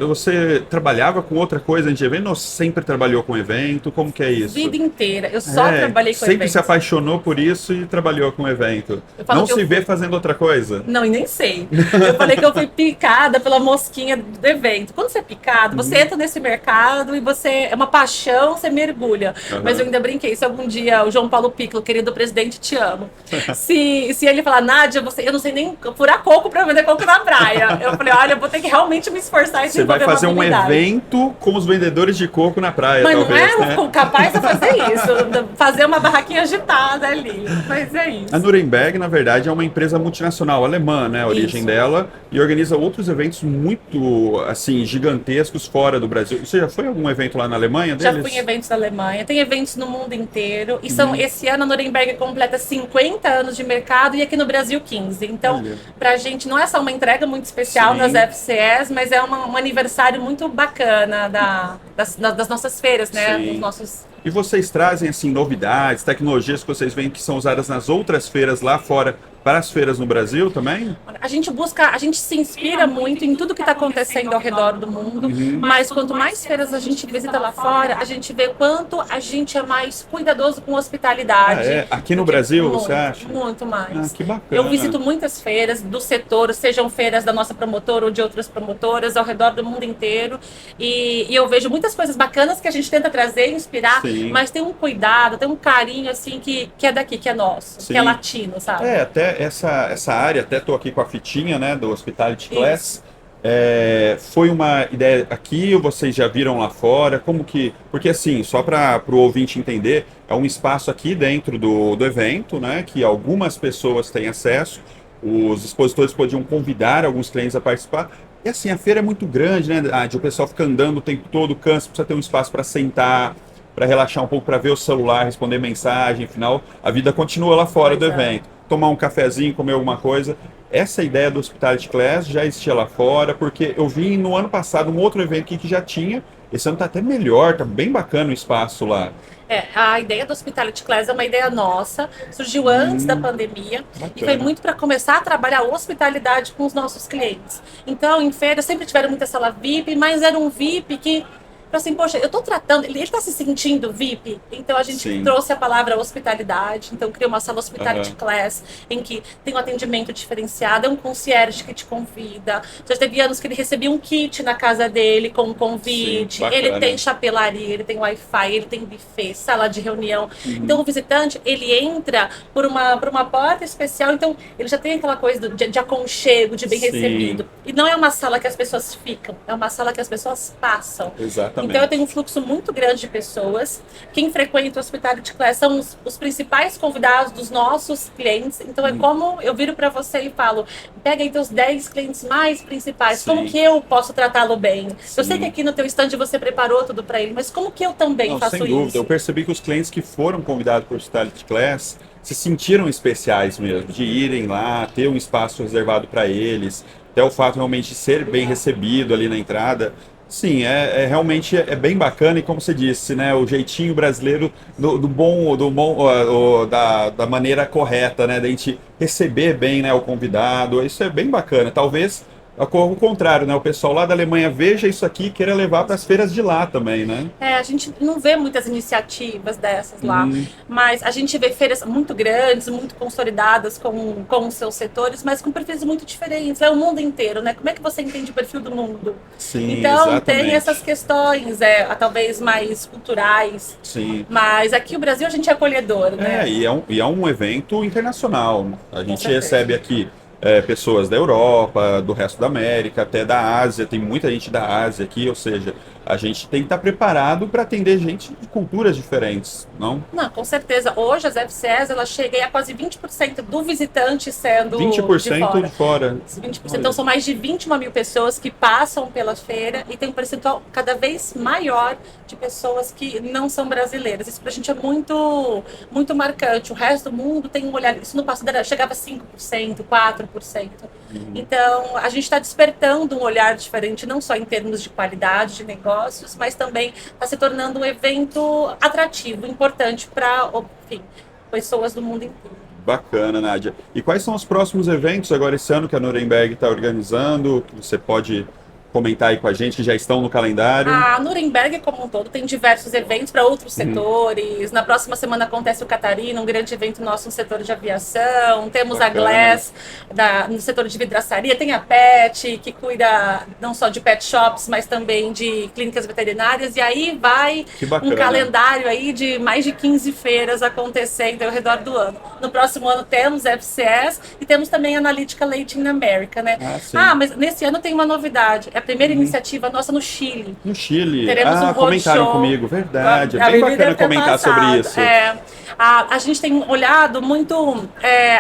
você trabalhava com outra coisa de evento ou sempre trabalhou com evento? Como que é isso? Vida inteira. Eu só trabalhei com sempre evento. Se apaixonou por isso e trabalhou com evento. Não se vê fazendo outra coisa? Não, e nem comecei. Eu falei que eu fui picada pela mosquinha do evento. Quando você é picado, você entra nesse mercado e você é uma paixão, você mergulha. Mas eu ainda brinquei, se algum dia o João Paulo Piccolo, querido presidente, te amo. Se ele falar, Nádia, eu não sei nem furar coco pra vender coco na praia. Eu falei, olha, eu vou ter que realmente me esforçar e Você vai desenvolver fazer uma um habilidade. evento com os vendedores de coco na praia, Mas talvez, não é né? capaz de fazer isso, fazer uma barraquinha agitada ali. Mas é isso. A Nuremberg, na verdade, é uma empresa multinacional alemã, né? A origem Isso. dela, e organiza outros eventos muito, assim, gigantescos fora do Brasil. Você já foi a algum evento lá na Alemanha Já deles? fui em eventos na Alemanha, tem eventos no mundo inteiro. E esse ano a Nuremberg completa 50 anos de mercado e aqui no Brasil 15. Então, Olha. pra gente não é só uma entrega muito especial Sim. nas FCS, mas é um aniversário muito bacana das nossas feiras, né? Sim. Dos nossos. E vocês trazem, assim, novidades, tecnologias que vocês veem que são usadas nas outras feiras lá fora para as feiras no Brasil também? A gente se inspira muito em tudo que está acontecendo ao redor do mundo, mas quanto mais feiras a gente visita lá fora, a gente vê quanto a gente é mais cuidadoso com hospitalidade. Ah, é? Aqui no Porque Brasil, muito, você acha? Muito mais. Ah, que bacana. Eu visito muitas feiras do setor, sejam feiras da nossa promotora ou de outras promotoras, ao redor do mundo inteiro, e eu vejo muitas coisas bacanas que a gente tenta trazer, inspirar, Sim. mas tem um cuidado, tem um carinho assim que é daqui, que é nosso, Sim. que é latino, sabe? É, até essa área, até estou aqui com a fitinha, né, do Hospitality Class. Foi uma ideia aqui ou vocês já viram lá fora? Como que... Porque assim, só para o ouvinte entender, é um espaço aqui dentro do evento, né, que algumas pessoas têm acesso. Os expositores podiam convidar alguns clientes a participar. E assim, a feira é muito grande, né, o pessoal fica andando o tempo todo, cansa, precisa ter um espaço para sentar, para relaxar um pouco, para ver o celular, responder mensagem, afinal, a vida continua lá fora do evento. Tomar um cafezinho, comer alguma coisa. Essa ideia do Hospitality Class já existia lá fora, porque eu vi no ano passado um outro evento aqui que já tinha. Esse ano está até melhor, está bem bacana o espaço lá. A ideia do Hospitality Class é uma ideia nossa, surgiu antes da pandemia e foi muito para começar a trabalhar a hospitalidade com os nossos clientes. Então, em feira sempre tiveram muita sala VIP, mas era um VIP que assim, poxa, eu tô tratando, ele tá se sentindo VIP, então a gente Sim. trouxe a palavra hospitalidade, então criou uma sala Hospitality Class, em que tem um atendimento diferenciado, é um concierge que te convida, já teve anos que ele recebia um kit na casa dele com um convite, Sim, ele tem chapelaria, ele tem Wi-Fi, ele tem buffet, sala de reunião, então o visitante, ele entra por uma porta especial, então ele já tem aquela coisa de aconchego, de bem Sim. recebido, e não é uma sala que as pessoas ficam, é uma sala que as pessoas passam. Exatamente. Então eu tenho um fluxo muito grande de pessoas. Quem frequenta o Hospitality Class são os principais convidados dos nossos clientes. Então é como eu viro para você e falo, pega aí teus 10 clientes mais principais. Sim. Como que eu posso tratá-lo bem? Sim. Eu sei que aqui no teu stand você preparou tudo para ele, mas como que eu também Não, faço sem dúvida. isso? Eu percebi que os clientes que foram convidados para o Hospitality Class se sentiram especiais mesmo, de irem lá, ter um espaço reservado para eles, até o fato realmente de ser bem recebido ali na entrada. Sim, realmente bem bacana e como você disse, né, o jeitinho brasileiro da maneira correta, né, da gente receber bem, né, o convidado, isso é bem bacana. Talvez ocorra o contrário, né, o pessoal lá da Alemanha veja isso aqui e queira levar para as feiras de lá também, né? A gente não vê muitas iniciativas dessas lá, mas a gente vê feiras muito grandes, muito consolidadas com os seus setores, mas com perfis muito diferentes, é o mundo inteiro, né? Como é que você entende o perfil do mundo? Sim, então exatamente. tem essas questões, talvez mais culturais, Sim. mas aqui o Brasil a gente é acolhedor, né? E é um evento internacional. A gente certeza. recebe aqui pessoas da Europa, do resto da América, até da Ásia, tem muita gente da Ásia aqui, ou seja, a gente tem que estar preparado para atender gente de culturas diferentes, não? Não, com certeza. Hoje as FCS, ela chega a quase 20% do visitante sendo 20% de de fora. 20%. Então são mais de 21 mil pessoas que passam pela feira e tem um percentual cada vez maior de pessoas que não são brasileiras. Isso pra gente é muito, muito marcante. O resto do mundo tem um olhar... Isso no passado chegava a 5%, 4%. Então a gente está despertando um olhar diferente, não só em termos de qualidade de negócios, mas também está se tornando um evento atrativo, importante para, pessoas do mundo inteiro. Bacana, Nádia. E quais são os próximos eventos agora esse ano que a Nuremberg está organizando, que você pode comentar aí com a gente, que já estão no calendário? A Nuremberg, como um todo, tem diversos eventos para outros setores. Na próxima semana acontece o Catarina, um grande evento nosso no setor de aviação. Temos Bacana. a Glass no setor de vidraçaria. Tem a PET, que cuida não só de pet shops, mas também de clínicas veterinárias. E aí vai Que bacana. um calendário aí de mais de 15 feiras acontecendo ao redor do ano. No próximo ano temos FCS e temos também a Analítica Latin America, né? Sim. Mas nesse ano tem uma novidade. É a primeira iniciativa nossa no Chile. No Chile. Teremos um comentaram roadshow. comigo, verdade. A É bem Vivi bacana deve ter comentar passado. sobre isso. A gente tem olhado muito.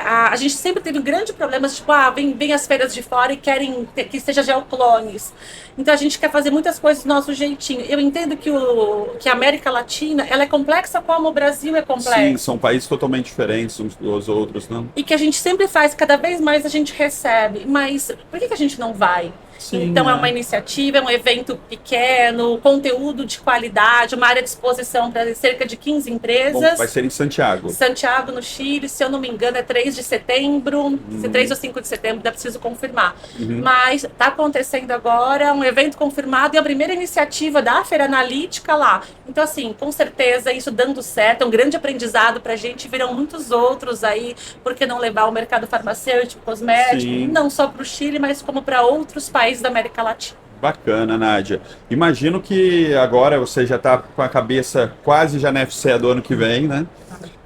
A gente sempre teve grandes problemas, tipo, vem as feiras de fora e querem que seja geoclones. Então a gente quer fazer muitas coisas do nosso jeitinho. Eu entendo que a América Latina ela é complexa como o Brasil é complexo. Sim, são países totalmente diferentes uns dos outros, não? E que a gente sempre faz, cada vez mais a gente recebe. Mas por que a gente não vai? Sim, então é uma iniciativa, é um evento pequeno, conteúdo de qualidade, uma área de exposição para cerca de 15 empresas. Bom, vai ser em Santiago. Santiago, no Chile, se eu não me engano, é 3 de setembro, se 3 ou 5 de setembro, ainda preciso confirmar. Mas está acontecendo agora um evento confirmado e a primeira iniciativa da Feira Analítica lá. Então, assim, com certeza, isso dando certo, é um grande aprendizado para a gente, virão muitos outros aí, por que não levar o mercado farmacêutico, cosmético, Sim. não só para o Chile, mas como para outros países da América Latina. Bacana, Nádia. Imagino que agora você já está com a cabeça quase já na FCE do ano que vem, né?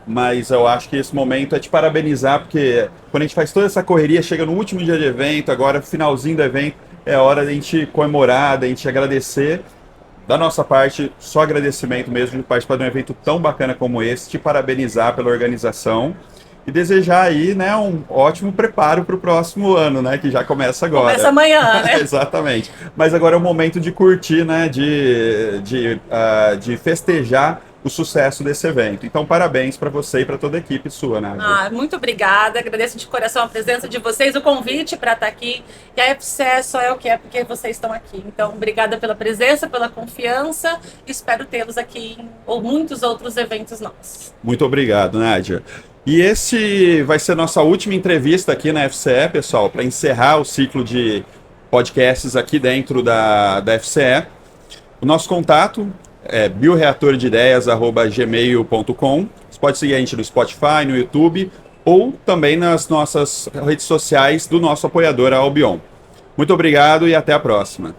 Mas eu acho que esse momento é te parabenizar, porque quando a gente faz toda essa correria, chega no último dia de evento, agora finalzinho do evento, é hora da gente comemorar, da gente agradecer. Da nossa parte, só agradecimento mesmo de participar de um evento tão bacana como esse, te parabenizar pela organização e desejar aí, né, um ótimo preparo para o próximo ano, né, que já começa agora. Começa amanhã, né? Exatamente. Mas agora é o momento de curtir, né, de festejar o sucesso desse evento. Então, parabéns para você e para toda a equipe sua, Nádia. Muito obrigada, agradeço de coração a presença de vocês, o convite para estar aqui. E a FCE só é o que é porque vocês estão aqui. Então, obrigada pela presença, pela confiança. Espero tê-los aqui ou muitos outros eventos nossos. Muito obrigado, Nádia. E esse vai ser nossa última entrevista aqui na FCE, pessoal, para encerrar o ciclo de podcasts aqui dentro da FCE. O nosso contato é bioreatordeideias@gmail.com. Você pode seguir a gente no Spotify, no YouTube ou também nas nossas redes sociais do nosso apoiador, a Albion. Muito obrigado e até a próxima.